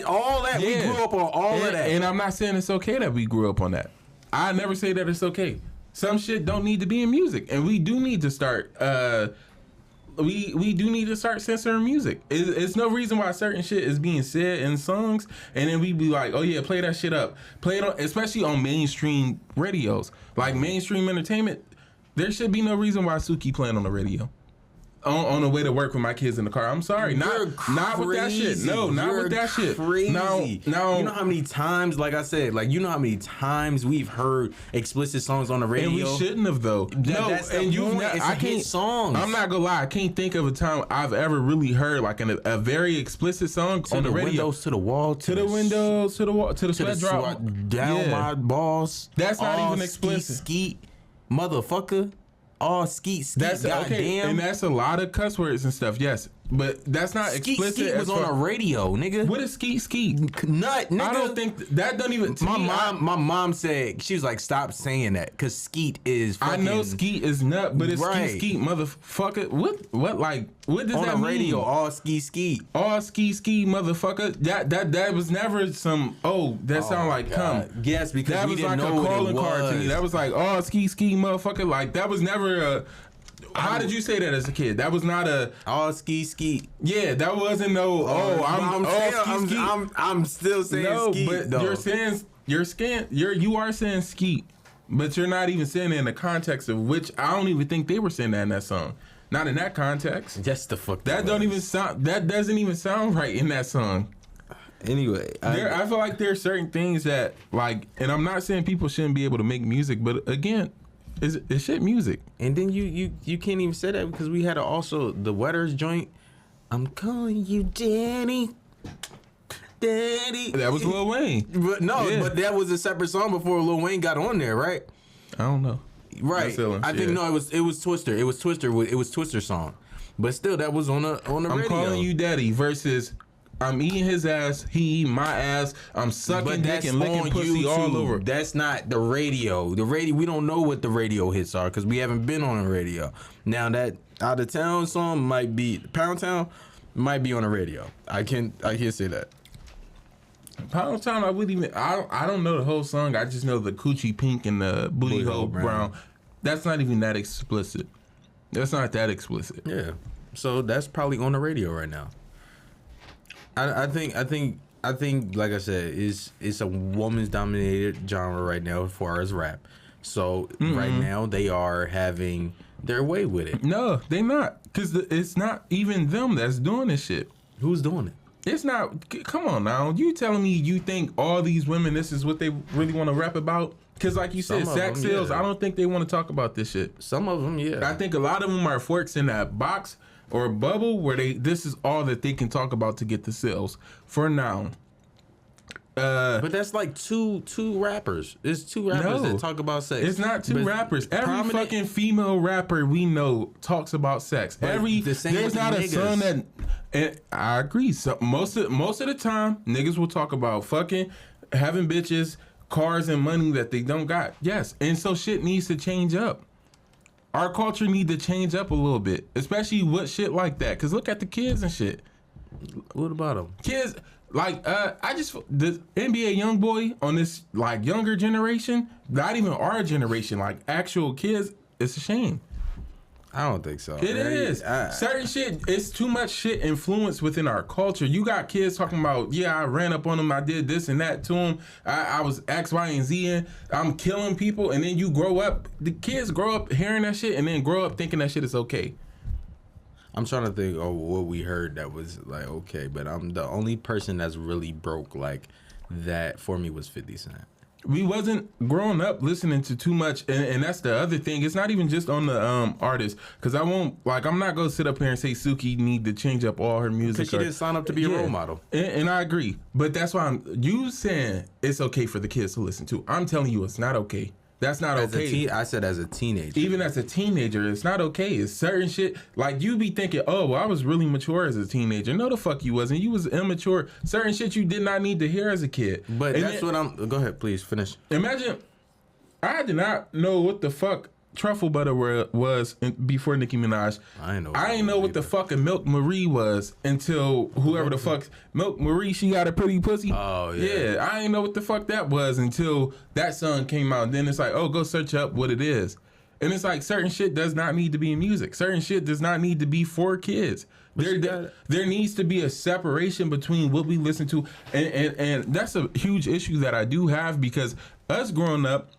All that. Yeah. We grew up on all of that. And I'm not saying it's okay that we grew up on that. I never say that it's okay. Some shit don't need to be in music, and we do need to start. We do need to start censoring music. It's no reason why certain shit is being said in songs, and then we be like, oh yeah, play that shit up. Play it on, especially on mainstream radios, like mainstream entertainment. There should be no reason why Suki playing on the radio. On the way to work with my kids in the car. I'm sorry. Not with that shit. No, not with that shit. Crazy. Now, you know how many times, like I said, like you know how many times we've heard explicit songs on the radio. And we shouldn't have though. That's and you, I can't songs. I'm not gonna lie. I can't think of a time I've ever really heard like a very explicit song on the radio. Windows to the wall, to the windows, to the wall, to the sweat drop down my balls. That's not even explicit. Skeet, motherfucker. Oh, skeet, that's goddamn. Okay, and that's a lot of cuss words and stuff. Yes, but that's not explicit. Skeet was on a radio, nigga. What is skeet? Nut, nigga. I don't think that don't even. My mom said she was like, stop saying that because skeet is. Fucking, I know skeet is nut, but it's skeet, motherfucker. What like? What does on that mean? On the radio, all skeet. All skeet, motherfucker. That was never some. Oh, that sound like God. come. Yes, because that we was didn't like know a calling what it card was. to me. That was like all skeet, motherfucker. Like that was never a. How did you say that as a kid? That was not a all skeet. Yeah, that wasn't no. I'm still saying no, skeet. but though. You're saying you are saying skeet, but you're not even saying it in the context of which I don't even think they were saying that in that song. Not in that context. That's the fuck. That doesn't even sound right in that song. Anyway, I feel like there are certain things that like, and I'm not saying people shouldn't be able to make music, but again, it's shit music. And then you can't even say that because we had also the Wetters joint. I'm calling you Daddy. That was Lil Wayne. But but that was a separate song before Lil Wayne got on there, right? I don't know. Right. I think no, it was Twister. It was Twister's song. But still, that was on the radio. I'm calling you Daddy versus I'm eating his ass, he eating my ass, I'm sucking dick and licking pussy all over. That's not the radio. The radio, we don't know what the radio hits are because we haven't been on the radio. Now that Out of Town song might be Pound Town might be on the radio. I can't say that. Pound Town, I don't know the whole song. I just know the coochie pink and the booty hole brown. That's not even that explicit. That's not that explicit. Yeah. So that's probably on the radio right now. I think like I said, it's a woman's dominated genre right now as far as rap. So right now they are having their way with it. No, they not. Because it's not even them that's doing this shit. Who's doing it? It's not. Come on now. You telling me you think all these women, this is what they really want to rap about? Because like you said, sex sales, I don't think they want to talk about this shit. Some of them, yeah. I think a lot of them are forks in that box or bubble where this is all that they can talk about to get the sales for now. But that's like two rappers. It's two rappers that talk about sex. It's not two rappers. Every fucking female rapper we know talks about sex. There's not a song that. And I agree. So most of the time, niggas will talk about fucking, having bitches, cars, and money that they don't got. Yes, and so shit needs to change up. Our culture need to change up a little bit, especially with shit like that. Cause look at the kids and shit. What about them? Kids. Like, the NBA YoungBoy on this, like, younger generation, not even our generation, like, actual kids, it's a shame. I don't think so. It is. Certain shit, it's too much shit influenced within our culture. You got kids talking about, I ran up on them, I did this and that to them, I was X, Y, and Z in, I'm killing people, and then you grow up, the kids grow up hearing that shit and then grow up thinking that shit is okay. I'm trying to think of what we heard that was like okay, but I'm the only person that's really broke like that for me was 50 Cent. We wasn't growing up listening to too much, and that's the other thing. It's not even just on the artist, because I'm not gonna sit up here and say Suki need to change up all her music. Because she didn't sign up to be a role model, and I agree. But that's why you saying it's okay for the kids to listen to. I'm telling you, it's not okay. That's not okay. I said as a teenager. Even as a teenager, it's not okay. It's certain shit. Like, you be thinking, oh, well, I was really mature as a teenager. No, the fuck you wasn't. You was immature. Certain shit you did not need to hear as a kid. But go ahead, please, finish. Imagine, I did not know what the fuck truffle butter was before Nicki Minaj. I didn't know what the fucking Milk Marie was until whoever the fuck Milk Marie, she got a pretty pussy. Oh yeah. I didn't know what the fuck that was until that song came out. And then it's like, oh, go search up what it is. And it's like certain shit does not need to be in music. Certain shit does not need to be for kids. There needs to be a separation between what we listen to, and that's a huge issue that I do have, because us growing up,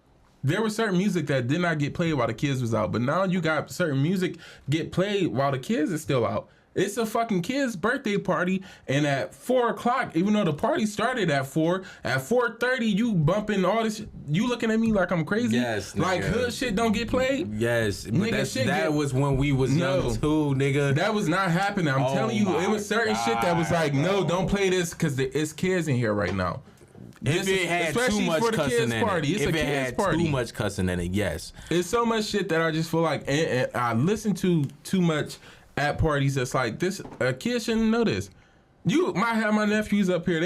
there was certain music that did not get played while the kids was out, but now you got certain music get played while the kids is still out. It's a fucking kid's birthday party, and at 4 o'clock, even though the party started at 4, at 4:30, you bumping all this. You looking at me like I'm crazy? Yes, like hood shit don't get played. Yes, but that was when we was young too, nigga. That was not happening. I'm telling you, it was certain shit that was like, no, don't play this because it's kids in here right now. If it had too much cussing in it, if it had too much cussing in it, yes. It's so much shit that I just feel like, and I listen to too much at parties. That's like, this a kid shouldn't know this. You might have my nephews up here.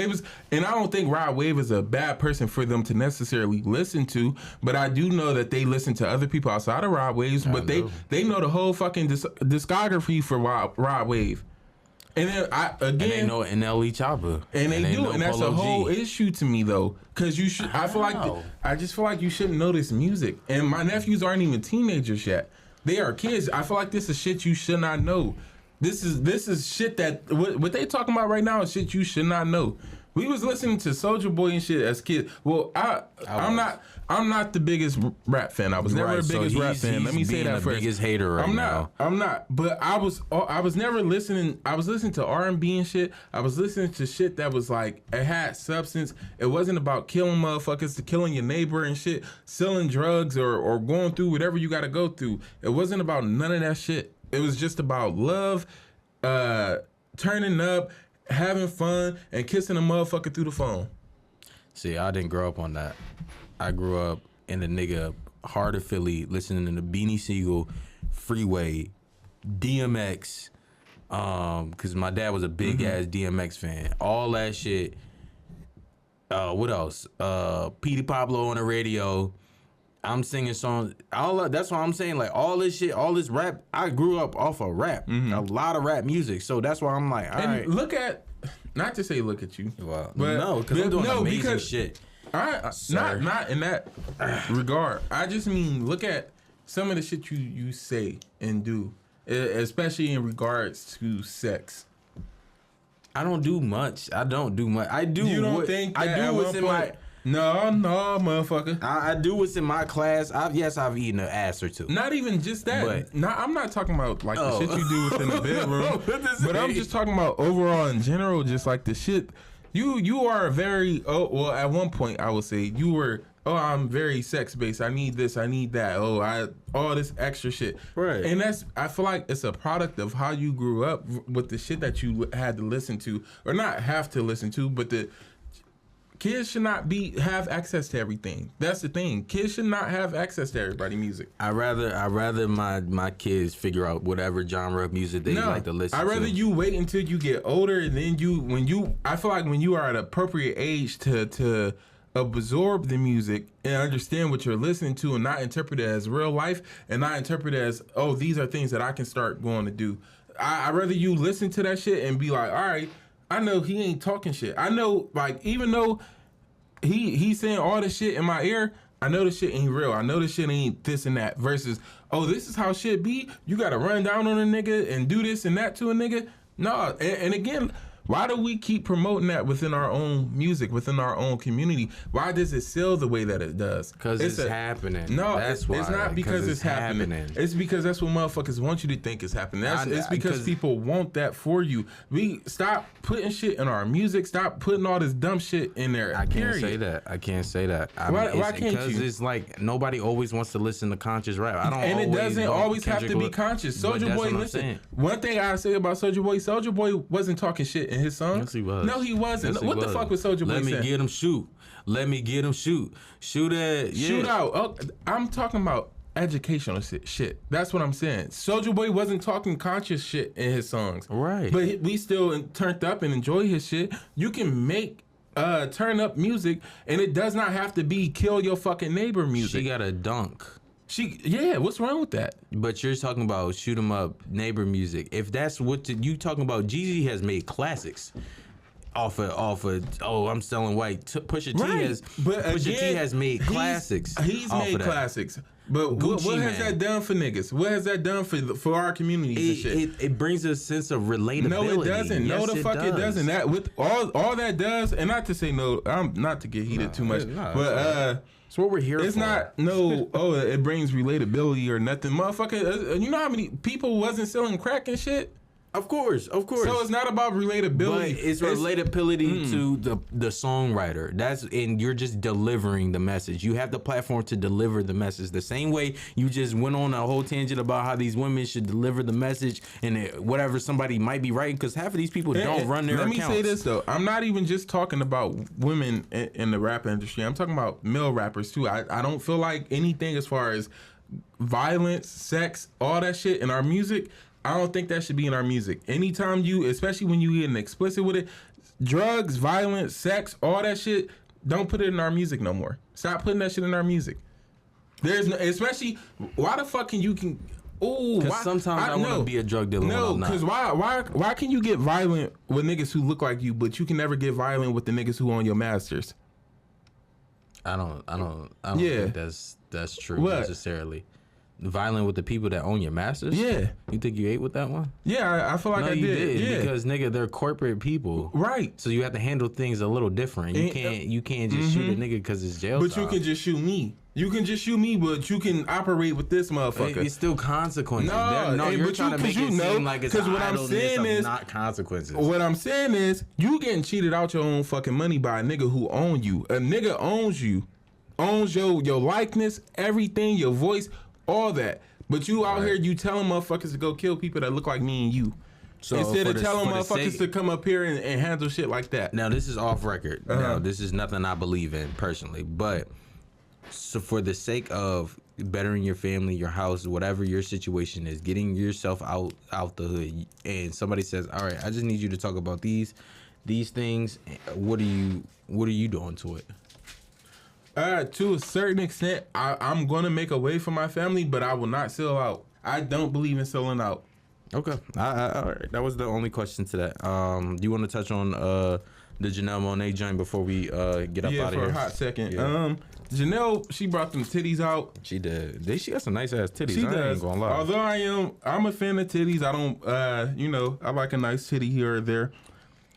And I don't think Rod Wave is a bad person for them to necessarily listen to, but I do know that they listen to other people outside of Rod Waves, but they know the whole fucking discography for Rod Wave. And then and they know NLE Chopper, and they do, and that's a whole issue to me though, because you should. I just feel like you shouldn't know this music. And my nephews aren't even teenagers yet; they are kids. I feel like this is shit you should not know. This is shit that what they talking about right now is shit you should not know. We was listening to Soulja Boy and shit as kids. Well, I'm not the biggest rap fan. I was never the biggest rap fan. Let me say that first. Biggest hater right now. I'm not. But I was never listening. I was listening to R&B and shit. I was listening to shit that was like, it had substance. It wasn't about killing motherfuckers, to killing your neighbor and shit, selling drugs or going through whatever you got to go through. It wasn't about none of that shit. It was just about love, turning up, having fun, and kissing a motherfucker through the phone. See, I didn't grow up on that. I grew up in the nigga heart of Philly, listening to the Beanie Siegel, Freeway, DMX, because my dad was a big ass DMX fan. All that shit. What else? Petey Pablo on the radio. I'm singing songs. That's why I'm saying, like, all this shit, all this rap. I grew up off of rap, a lot of rap music. So that's why I'm like, all right. Look at, not to say look at you, well, but no, because I'm doing amazing shit. Not in that regard. I just mean, look at some of the shit you say and do, especially in regards to sex. I don't do much. I do. You don't think that I do what's in my. No, motherfucker. I do what's in my class. I've eaten an ass or two. Not even just that. I'm not talking about like the shit you do within the bedroom. But I'm just talking about overall in general, just like the shit. You are very, at one point I would say you were, I'm very sex based. I need this, I need that. All this extra shit. Right. And I feel like it's a product of how you grew up with the shit that you had to listen to, or not have to listen to, but the kids should not have access to everything. That's the thing. Kids should not have access to everybody's music. I rather my kids figure out whatever genre of music they like to listen to. I'd rather you wait until you get older, and then I feel like when you are at an appropriate age to absorb the music and understand what you're listening to, and not interpret it as real life, and not interpret it as, these are things that I can start going to do. I'd rather you listen to that shit and be like, all right, I know he ain't talking shit. I know, like, even though he's saying all this shit in my ear, I know this shit ain't real. I know this shit ain't this and that. Versus, this is how shit be. You got to run down on a nigga and do this and that to a nigga. No, and again, why do we keep promoting that within our own music, within our own community? Why does it sell the way that it does? Because it's happening. No, that's why. It's not because it's happening. It's because that's what motherfuckers want you to think is happening. It's because people want that for you. We stop putting shit in our music. Stop putting all this dumb shit in there. I can't say that. Why can't you? Because it's like nobody always wants to listen to conscious rap. And it doesn't always have to be conscious. Soulja Boy, listen. One thing I say about Soulja Boy wasn't talking shit in his songs. Yes, he was. No, he wasn't. Yes, he what was. the fuck was Soulja Boy saying? Let me get him shoot. Shoot at. Yeah. Shoot out. I'm talking about educational shit. That's what I'm saying. Soulja Boy wasn't talking conscious shit in his songs. Right. But we still turned up and enjoy his shit. You can make turn up music, and it does not have to be kill your fucking neighbor music. She got a dunk. What's wrong with that? But you're talking about shoot 'em up neighbor music. If that's what you talking about, Jeezy has made classics off of I'm selling white. Pusha T has made classics. He's made classics. But what has that done for niggas? What has that done for our communities and shit? It brings a sense of relatability. No, it doesn't. Yes, no, the fuck it doesn't. That with all that does, and not to say no, not to get heated too much, but it's what we're here it's for. It's not it brings relatability or nothing. Motherfucker, you know how many people wasn't selling crack and shit? Of course. So it's not about relatability. But it's relatability to the songwriter. And you're just delivering the message. You have the platform to deliver the message. The same way you just went on a whole tangent about how these women should deliver the message and whatever somebody might be writing, because half of these people don't run their accounts. Let me say this though. I'm not even just talking about women in the rap industry. I'm talking about male rappers too. I don't feel like anything as far as violence, sex, all that shit in our music, I don't think that should be in our music. Anytime especially when you get explicit with it, drugs, violence, sex, all that shit, don't put it in our music no more. Stop putting that shit in our music. Especially, why the fuck because sometimes I want to be a drug dealer. No, because why can you get violent with niggas who look like you, but you can never get violent with the niggas who own your masters? I don't think that's true necessarily. violent with the people that own your masters? Yeah. You think you ate with that one? Yeah, I feel like No, I you did. didn't, Yeah. because nigga, they're corporate people. Right. So you have to handle things a little different. You can't just shoot a nigga because it's jail But time. you can just shoot me. You can just shoot me, but you can operate with this motherfucker. It's still consequences. No, you're but trying to make it seem like it's what I'm saying is not consequences. What I'm saying is you getting cheated out your own fucking money by a nigga who owns you. A nigga owns you, owns your likeness, everything, your voice, all that. But you out here, you telling motherfuckers to go kill people that look like me and you. So instead of telling for the motherfuckers sake- to come up here and handle shit like that. Now this is off record. Now this is nothing I believe in personally, but so for the sake of bettering your family, your house, whatever your situation is, getting yourself out the hood, and somebody says, "All right, I just need you to talk about these things." What are you doing to it? To a certain extent, I'm gonna make a way for my family, but I will not sell out. I don't believe in selling out. Okay, all right. That was the only question to that. Do you want to touch on the Janelle Monáe joint before we get up out of here? Yeah, for a hot second. Yeah. Janelle, she brought them titties out. She did. She got some nice ass titties. She I does. ain't gonna lie. Although I'm a fan of titties. I don't, I like a nice titty here or there.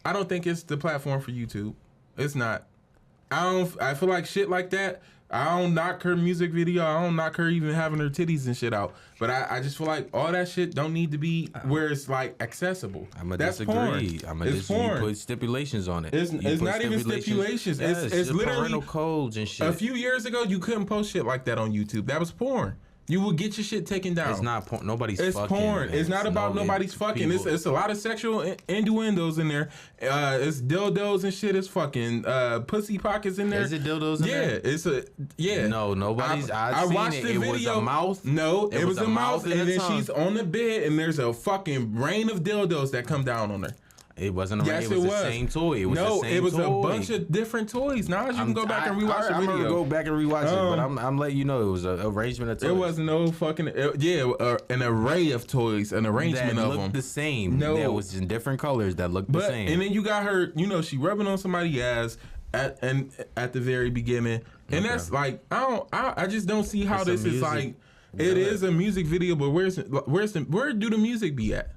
I don't think it's the platform for YouTube. It's not. I feel like shit like that. I don't knock her music video. I don't knock her even having her titties and shit out. But I just feel like all that shit don't need to be where it's like accessible. I'm That's disagree. porn. I'm It's disagree. You porn. put stipulations on it. It's You put not even stipulations. Yes, It's the literally parental codes and shit. a few years ago you couldn't post shit like that on YouTube. That was porn. You would get your shit taken down. It's not porn. Nobody's It's fucking. porn. Man. It's not about nobody's fucking. It's a lot of sexual innuendos in there. It's dildos and shit. It's fucking pussy pockets in there. Is it dildos in there? Yeah. No, nobody's. I watched seen the it. video. It was a mouth. No, it was a mouth, and then tongue. she's on the bed, and there's a fucking rain of dildos that come down on her. It wasn't a Yes, it was the same toy. It was the same it was toy. a bunch of different toys. Now you can go back and rewatch the I'm video. gonna go back and rewatch it, but I'm letting you know it was an arrangement of toys. It wasn't no fucking an array of toys, an arrangement that of looked them. the same. No. That was in different colors that looked the same. And then you got her, she rubbing on somebody's ass at the very beginning, and that's like I just don't see how It's this is like. It is a music video, but where do the music be at?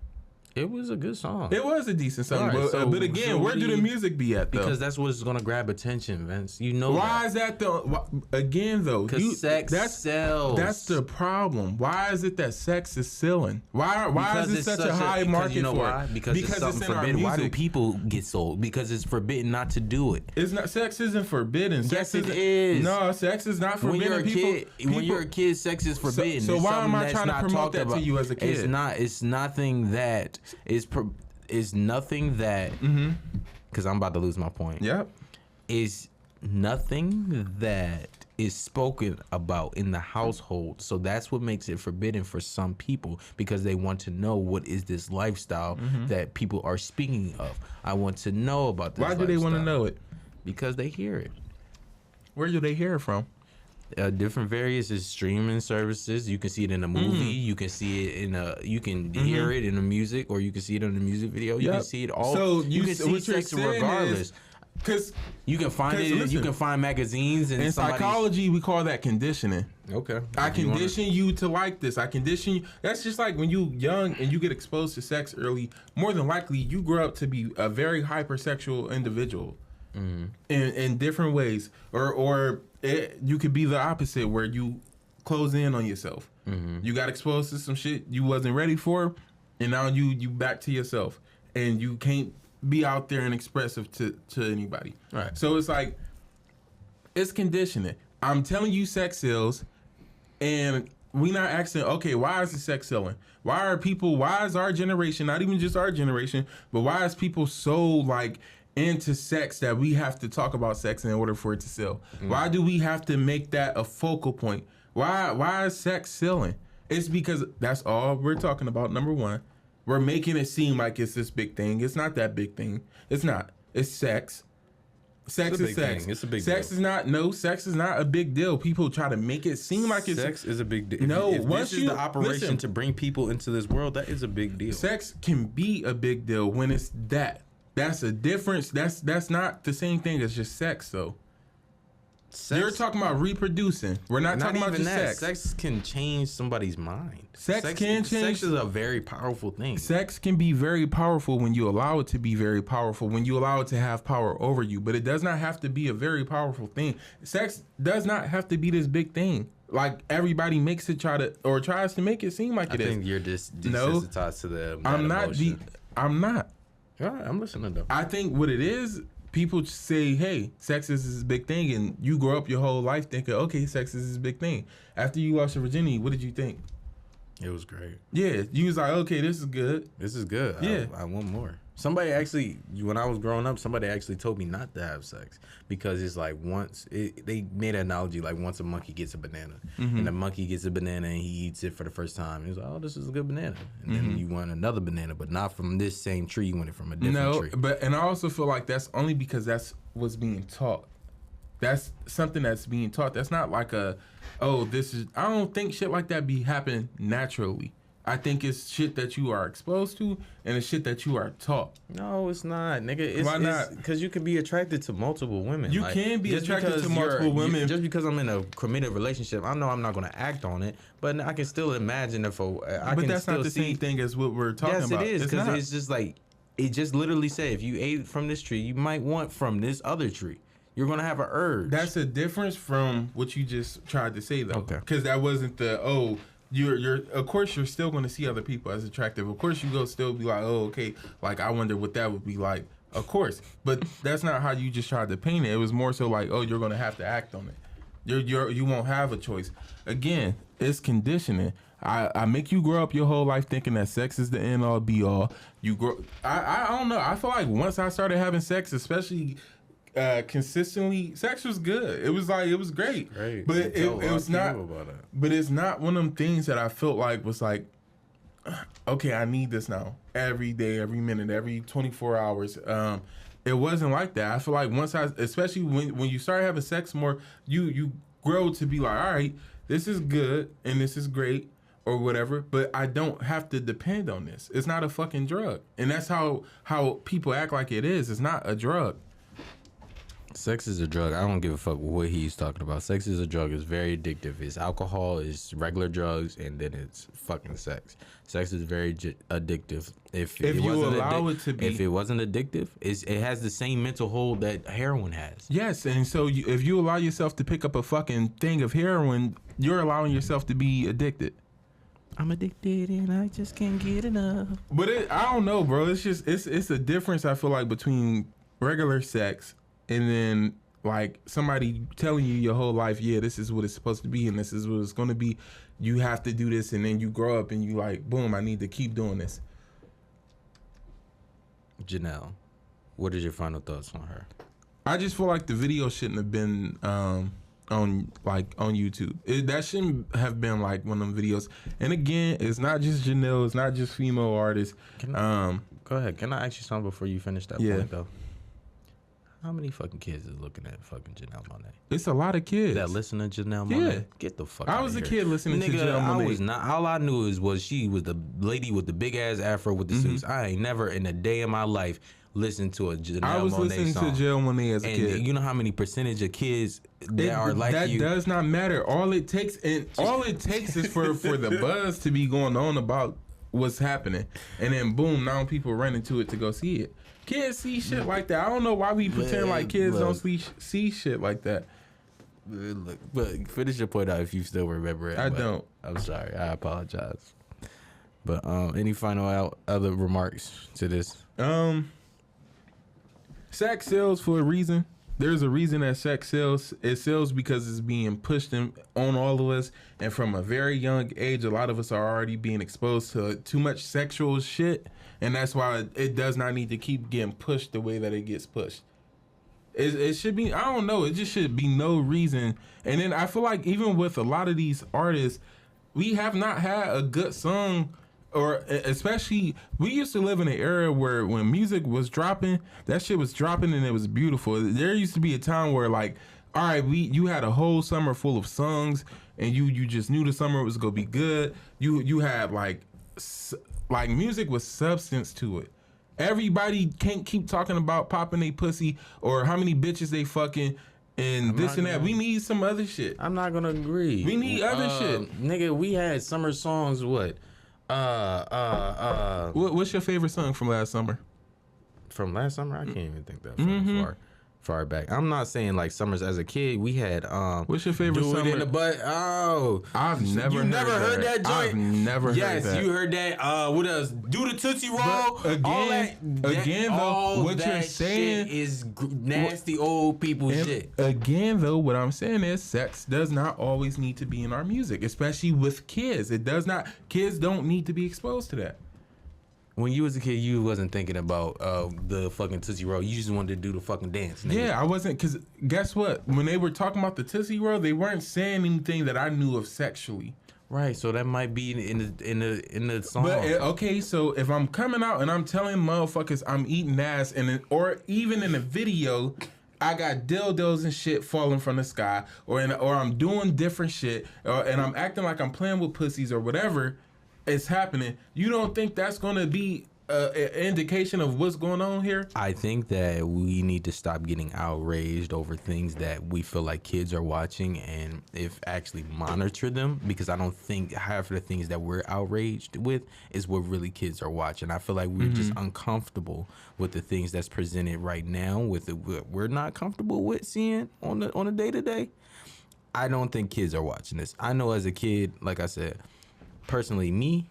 It was a good song. It was a decent song, Right, but again, where do the music be at though? Because that's what's gonna grab attention, Vince. You know why is that though? Again though, because sex sells. That's the problem. Why is it that sex is selling? Why is it such a high market you know for why? it? Because it's something in our forbidden. Why do music. people get sold? Because it's forbidden not to do it. It's not. Sex isn't forbidden. Yes, it is. No, sex is not forbidden. When you're a kid, sex is forbidden. So It's why something am I that's trying to not promote talked that to about. you as a kid? It's nothing that is. Is nothing that. Because I'm about to lose my point. Yep. Is nothing that is spoken about in the household. So that's what makes it forbidden for some people, because they want to know what is this lifestyle that people are speaking of. I want to know about this. Why do they want to know it? Because they hear it. Where do they hear it from? Different various streaming services. You can see it in a movie. You can see it in a. You can hear it in the music, or you can see it in a music video. You can see it all. So you can see sex regardless. Because you can find it. listen, you can find magazines and in psychology we call that conditioning. Okay. I condition you to like this. I condition you. That's just like when you young and you get exposed to sex early. More than likely, you grow up to be a very hypersexual individual. In different ways, or you could be the opposite, where you close in on yourself. You got exposed to some shit you wasn't ready for, and now you back to yourself, and you can't be out there and expressive to anybody. Right. So it's like it's conditioning. I'm telling you, sex sells, and we not asking, okay, why is the sex selling? Why is our generation, not even just our generation, but why is people so like into sex that we have to talk about sex in order for it to sell? Why do we have to make that a focal point? Why is sex selling? It's because that's all we're talking about. Number one, we're making it seem like it's this big thing. It's not that big thing. It's not. It's sex. Sex is sex. It's a big sex deal. Sex is not a big deal. People try to make it seem like it's sex is a big deal. No, if once this is the operation to bring people into this world, that is a big deal. Sex can be a big deal when it's that. That's a difference. That's not the same thing as just sex, though. You're talking about reproducing. We're not talking about just sex. Sex can change somebody's mind. Sex can change. Sex is a very powerful thing. Sex can be very powerful when you allow it to be very powerful, when you allow it to have power over you. But it does not have to be a very powerful thing. Sex does not have to be this big thing. Like everybody makes it tries to make it seem like it is. I think you're just desensitized to the I'm not. I'm not. All right, I'm listening though. I think what it is, people say, hey, sex is this big thing, and you grow up your whole life thinking, okay, sex is this big thing. After you lost your virginity, what did you think? It was great. Yeah, you was like, okay, this is good. This is good. Yeah. I want more. Somebody actually, when I was growing up, somebody actually told me not to have sex because it's like they made an analogy like once a monkey gets a banana and the monkey gets a banana and he eats it for the first time. He's like, oh, this is a good banana. And then you want another banana, but not from this same tree. You want it from a different tree. And I also feel like that's only because that's what's being taught. That's something that's being taught. That's not like I don't think shit like that be happening naturally. I think it's shit that you are exposed to and it's shit that you are taught. No, it's not, nigga. Why not? Because you can be attracted to multiple women. You can be attracted to multiple women. Just because I'm in a committed relationship, I know I'm not going to act on it, but I can still imagine But that's not the same thing as what we're talking about. Yes, it is, because it's just like, it just literally said, if you ate from this tree, you might want from this other tree. You're going to have an urge. That's a difference from what you just tried to say, though. Okay. Because that wasn't you're of course you're still going to see other people as attractive. Of course you go still be like, oh, okay, like I wonder what that would be like. Of course, but that's not how you just tried to paint it. It was more so like, oh, you're going to have to act on it. You won't have a choice. Again, it's conditioning. I make you grow up your whole life thinking that sex is the end all be all. You grow. I don't know. I feel like once I started having sex, especially consistently, sex was good. It was great. But it was not. But it's not one of them things that I felt like was like, okay, I need this now every day, every minute, every 24 hours. It wasn't like that. I feel like once especially when you start having sex more, you grow to be like, all right, this is good and this is great or whatever, but I don't have to depend on this. It's not a fucking drug. And that's how people act like it is. It's not a drug. Sex is a drug. I don't give a fuck what he's talking about. Sex is a drug. It's very addictive. It's alcohol, it's regular drugs, and then it's fucking sex. Sex is very addictive. If you allow it to be, if it wasn't addictive, it has the same mental hold that heroin has. Yes, and so if you allow yourself to pick up a fucking thing of heroin, you're allowing yourself to be addicted. I'm addicted and I just can't get enough. But I don't know, bro. It's just it's a difference I feel like between regular sex and then like somebody telling you your whole life, yeah, this is what it's supposed to be and this is what it's going to be. You have to do this, and then you grow up and you like, boom, I need to keep doing this. Janelle, what is your final thoughts on her? I just feel like the video shouldn't have been on YouTube. That shouldn't have been like one of them videos. And again, it's not just Janelle, it's not just female artists. Go ahead. Can I ask you something before you finish that point though? How many fucking kids is looking at fucking Janelle Monáe? It's a lot of kids that listen to Janelle Monáe. Yeah. Get the fuck I out was of a here. kid listening to Janelle Monáe. I was not. All I knew was she was the lady with the big ass afro with the suits. I ain't never in a day in my life listened to a Janelle Monáe song. I was listening to Janelle Monáe as a kid. You know how many percentage of kids that are like that you? That does not matter. All it takes is for the buzz to be going on about what's happening, and then boom, now people run into it to go see it. Kids see shit like that. I don't know why we pretend like kids don't see shit like that. Look, but finish your point out if you still remember it. I don't. I'm sorry. I apologize. But any final other remarks to this? Sex sells for a reason. There's a reason that sex sells. It sells because it's being pushed on all of us, and from a very young age, a lot of us are already being exposed to too much sexual shit. And that's why it does not need to keep getting pushed the way that it gets pushed. It should be, I don't know, it just should be no reason. And then I feel like even with a lot of these artists, we have not had a good song, or especially, we used to live in an era where when music was dropping, that shit was dropping and it was beautiful. There used to be a time where like, all right, you had a whole summer full of songs and you just knew the summer was going to be good. You had like music with substance to it. Everybody can't keep talking about popping they pussy or how many bitches they fucking and this and that. We need some other shit. I'm not gonna agree. We need other shit. Nigga, we had summer songs, what? What's your favorite song from last summer? From last summer? I can't even think that far back. I'm not saying like summers as a kid. We had what's your favorite Do summer? It in the Butt. Oh, I've never heard that joint. I've never heard that. Yes, you heard that. What else? Do the Tootsie Roll. But what you're saying is nasty old people shit. Again, though, what I'm saying is sex does not always need to be in our music, especially with kids. It does not. Kids don't need to be exposed to that. When you was a kid, you wasn't thinking about the fucking Tootsie Roll. You just wanted to do the fucking dance. Nigga. Yeah, I wasn't, because guess what? When they were talking about the Tootsie Roll, they weren't saying anything that I knew of sexually. Right, so that might be in the song. But okay, so if I'm coming out and I'm telling motherfuckers I'm eating ass, or even in a video, I got dildos and shit falling from the sky, or I'm doing different shit, and I'm acting like I'm playing with pussies or whatever. It's happening. You don't think that's going to be an indication of what's going on here? I think that we need to stop getting outraged over things that we feel like kids are watching, and if actually monitor them, because I don't think half of the things that we're outraged with is what really kids are watching. I feel like we're just uncomfortable with the things that's presented right now, with what we're not comfortable with seeing on a day-to-day. I don't think kids are watching this. I know as a kid, like I said, personally,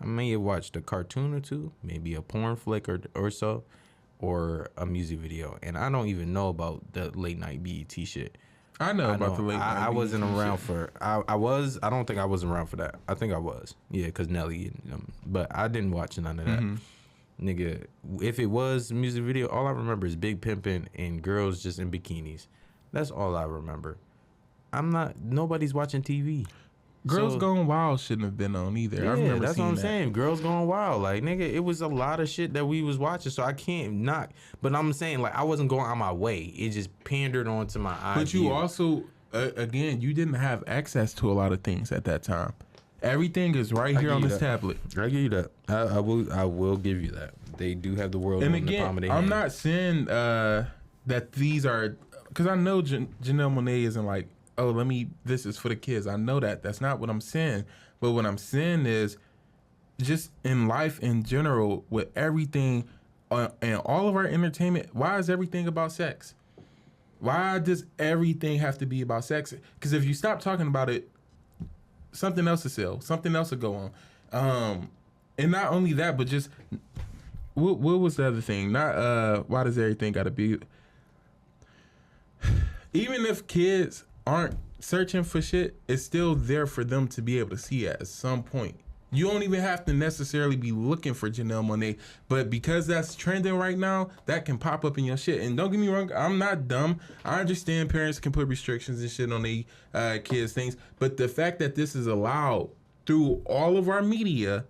I may have watched a cartoon or two, maybe a porn flick or so, or a music video, and I don't even know about the late night BET shit. I know about the late night. I wasn't around for. I don't think I was around for that. I think I was. Yeah, because Nelly and but I didn't watch none of that. Nigga, if it was music video, all I remember is Big Pimpin' and girls just in bikinis. That's all I remember. Nobody's watching TV. Girls Gone Wild shouldn't have been on either. Yeah, I remember that's what I'm that. saying. Girls Gone Wild. Like, nigga, it was a lot of shit that we was watching, so I can't knock. But I'm saying, like, I wasn't going on my way. It just pandered onto my eye. But you also, again, you didn't have access to a lot of things at that time. Everything is right here on this tablet. I give you that. I will give you that. They do have the world and on the palm of their I'm hand. not saying that these are, because I know Janelle Monáe isn't like, oh, this is for the kids. I know that. That's not what I'm saying. But what I'm saying is, just in life in general, with everything and all of our entertainment, why is everything about sex? Why does everything have to be about sex? Because if you stop talking about it, something else will sell. Something else will go on. And not only that, but just, what was the other thing? Not, why does everything got to be... Even if kids aren't searching for shit, it's still there for them to be able to see it at some point. You don't even have to necessarily be looking for Janelle Monáe, but because that's trending right now, that can pop up in your shit. And don't get me wrong, I'm not dumb. I understand parents can put restrictions and shit on their kids' things, but the fact that this is allowed through all of our media,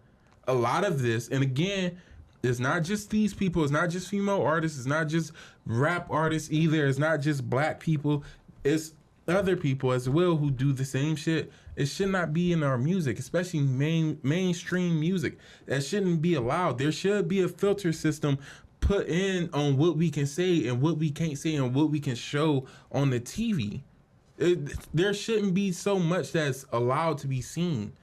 a lot of this, and again, it's not just these people, it's not just female artists, it's not just rap artists either, it's not just black people, it's other people as well who do the same shit. It should not be in our music, especially mainstream music. That shouldn't be allowed. There should be a filter system put in on what we can say and what we can't say and what we can show on the TV. There shouldn't be so much that's allowed to be seen.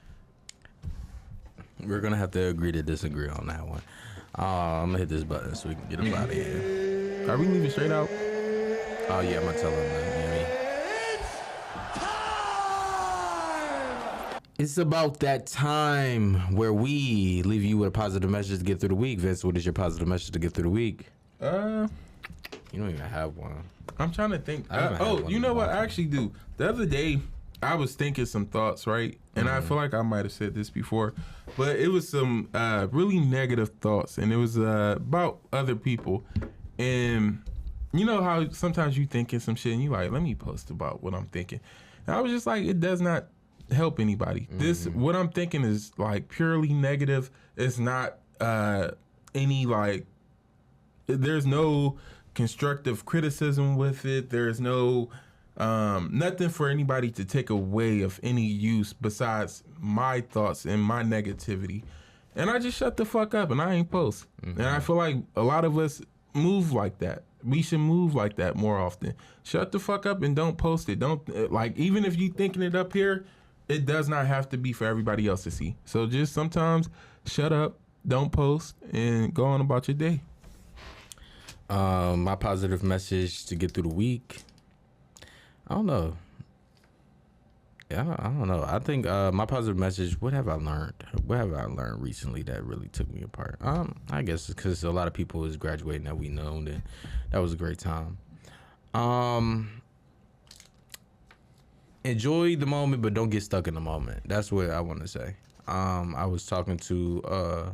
We're gonna have to agree to disagree on that one. I'm gonna hit this button so we can get up out of here. Are we leaving straight out? Oh yeah, I'm gonna tell them that. It's about that time where we leave you with a positive message to get through the week. Vince, what is your positive message to get through the week? You don't even have one. I'm trying to think. You know what? I actually do. The other day, I was thinking some thoughts, right? And I feel like I might have said this before, but it was some really negative thoughts, and it was about other people. And you know how sometimes you thinking some shit, and you like, let me post about what I'm thinking. And I was just like, it does not help anybody. What I'm thinking is like purely negative. It's not any like, there's no constructive criticism with it. There's no nothing for anybody to take away of any use besides my thoughts and my negativity. And I just shut the fuck up and I ain't post. And I feel like a lot of us move like that. we should move like that more often. Shut the fuck up and don't post it. Don't like, even if you thinking it up here, it does not have to be for everybody else to see. So just sometimes shut up, don't post, and go on about your day. My positive message to get through the week. I don't know. I don't know. I think my positive message. What have I learned? What have I learned recently that really took me apart? I guess it's because a lot of people is graduating that we know, and that was a great time. Enjoy the moment, but don't get stuck in the moment. That's what I want to say. I was talking to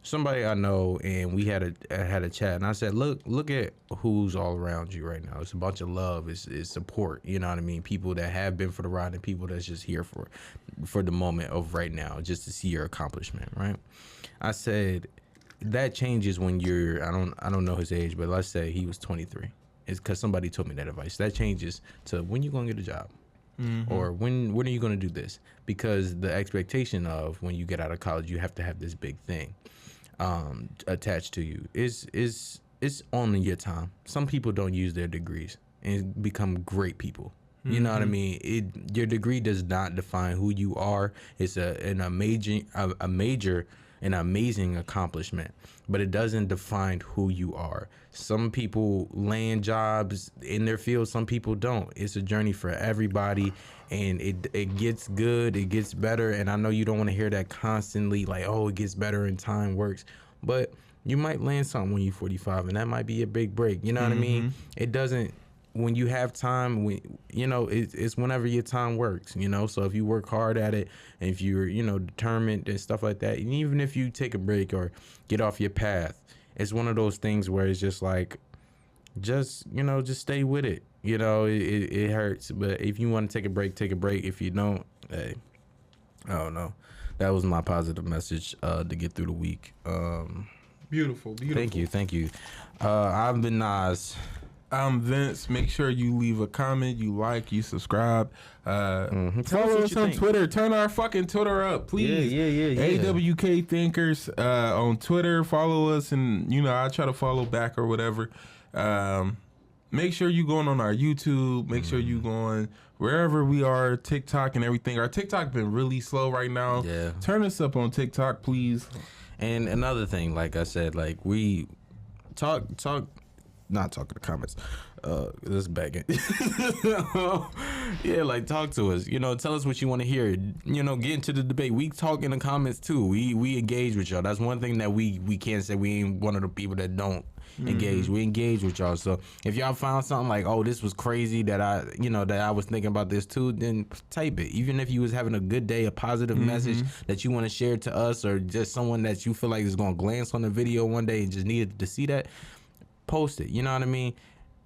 somebody I know, and we had a chat, and I said, look at who's all around you right now. It's a bunch of love, it's support, you know what I mean? People that have been for the ride and people that's just here for the moment of right now, just to see your accomplishment, right? I said that changes when you're, I don't know his age, but let's say he was 23. It's because somebody told me that advice. That changes to when you gonna get a job. Or when are you gonna do this? Because the expectation of when you get out of college, you have to have this big thing attached to you is on your time. Some people don't use their degrees and become great people. You know what I mean? Your degree does not define who you are. It's a major an amazing accomplishment, but it doesn't define who you are. Some people land jobs in their field, some people don't. It's a journey for everybody, and it gets good, it gets better, and I know you don't want to hear that constantly, like, oh, it gets better and time works, but you might land something when you're 45, and that might be a big break, you know what I mean? It doesn't, when you have time, it's whenever your time works, so if you work hard at it, and if you're, determined and stuff like that, and even if you take a break or get off your path, it's one of those things where it's just like, just stay with it. It hurts, but if you want to take a break, take a break. If you don't, hey, I don't know. That was my positive message to get through the week. Beautiful. Thank you. I've been Nas. I'm Vince. Make sure you leave a comment, you like, you subscribe. Follow us on Twitter. Turn our fucking Twitter up, please. Yeah. AWK Thinkers on Twitter. Follow us, and I try to follow back or whatever. Make sure you going on our YouTube. Make sure you going wherever we are, TikTok and everything. Our TikTok been really slow right now. Yeah. Turn us up on TikTok, please. And another thing, like I said, like we talk. Not talking to comments. This is begging. Yeah, like talk to us. Tell us what you want to hear. Get into the debate. We talk in the comments too. We engage with y'all. That's one thing that we can't say. We ain't one of the people that don't engage. We engage with y'all. So if y'all found something like, oh, this was crazy that I was thinking about this too, then type it. Even if you was having a good day, a positive message that you want to share to us, or just someone that you feel like is gonna glance on the video one day and just needed to see that. Post it. You know what I mean?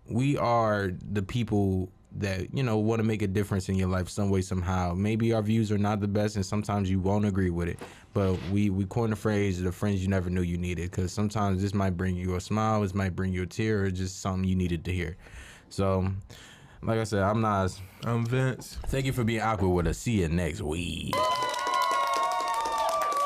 We are the people that want to make a difference in your life some way, somehow. Maybe our views are not the best, and sometimes you won't agree with it, but we coin the phrase the friends you never knew you needed, because sometimes this might bring you a smile, this might bring you a tear, or just something you needed to hear. So like I said, I'm Nas. I'm Vince. Thank you for being awkward with us. See you next week.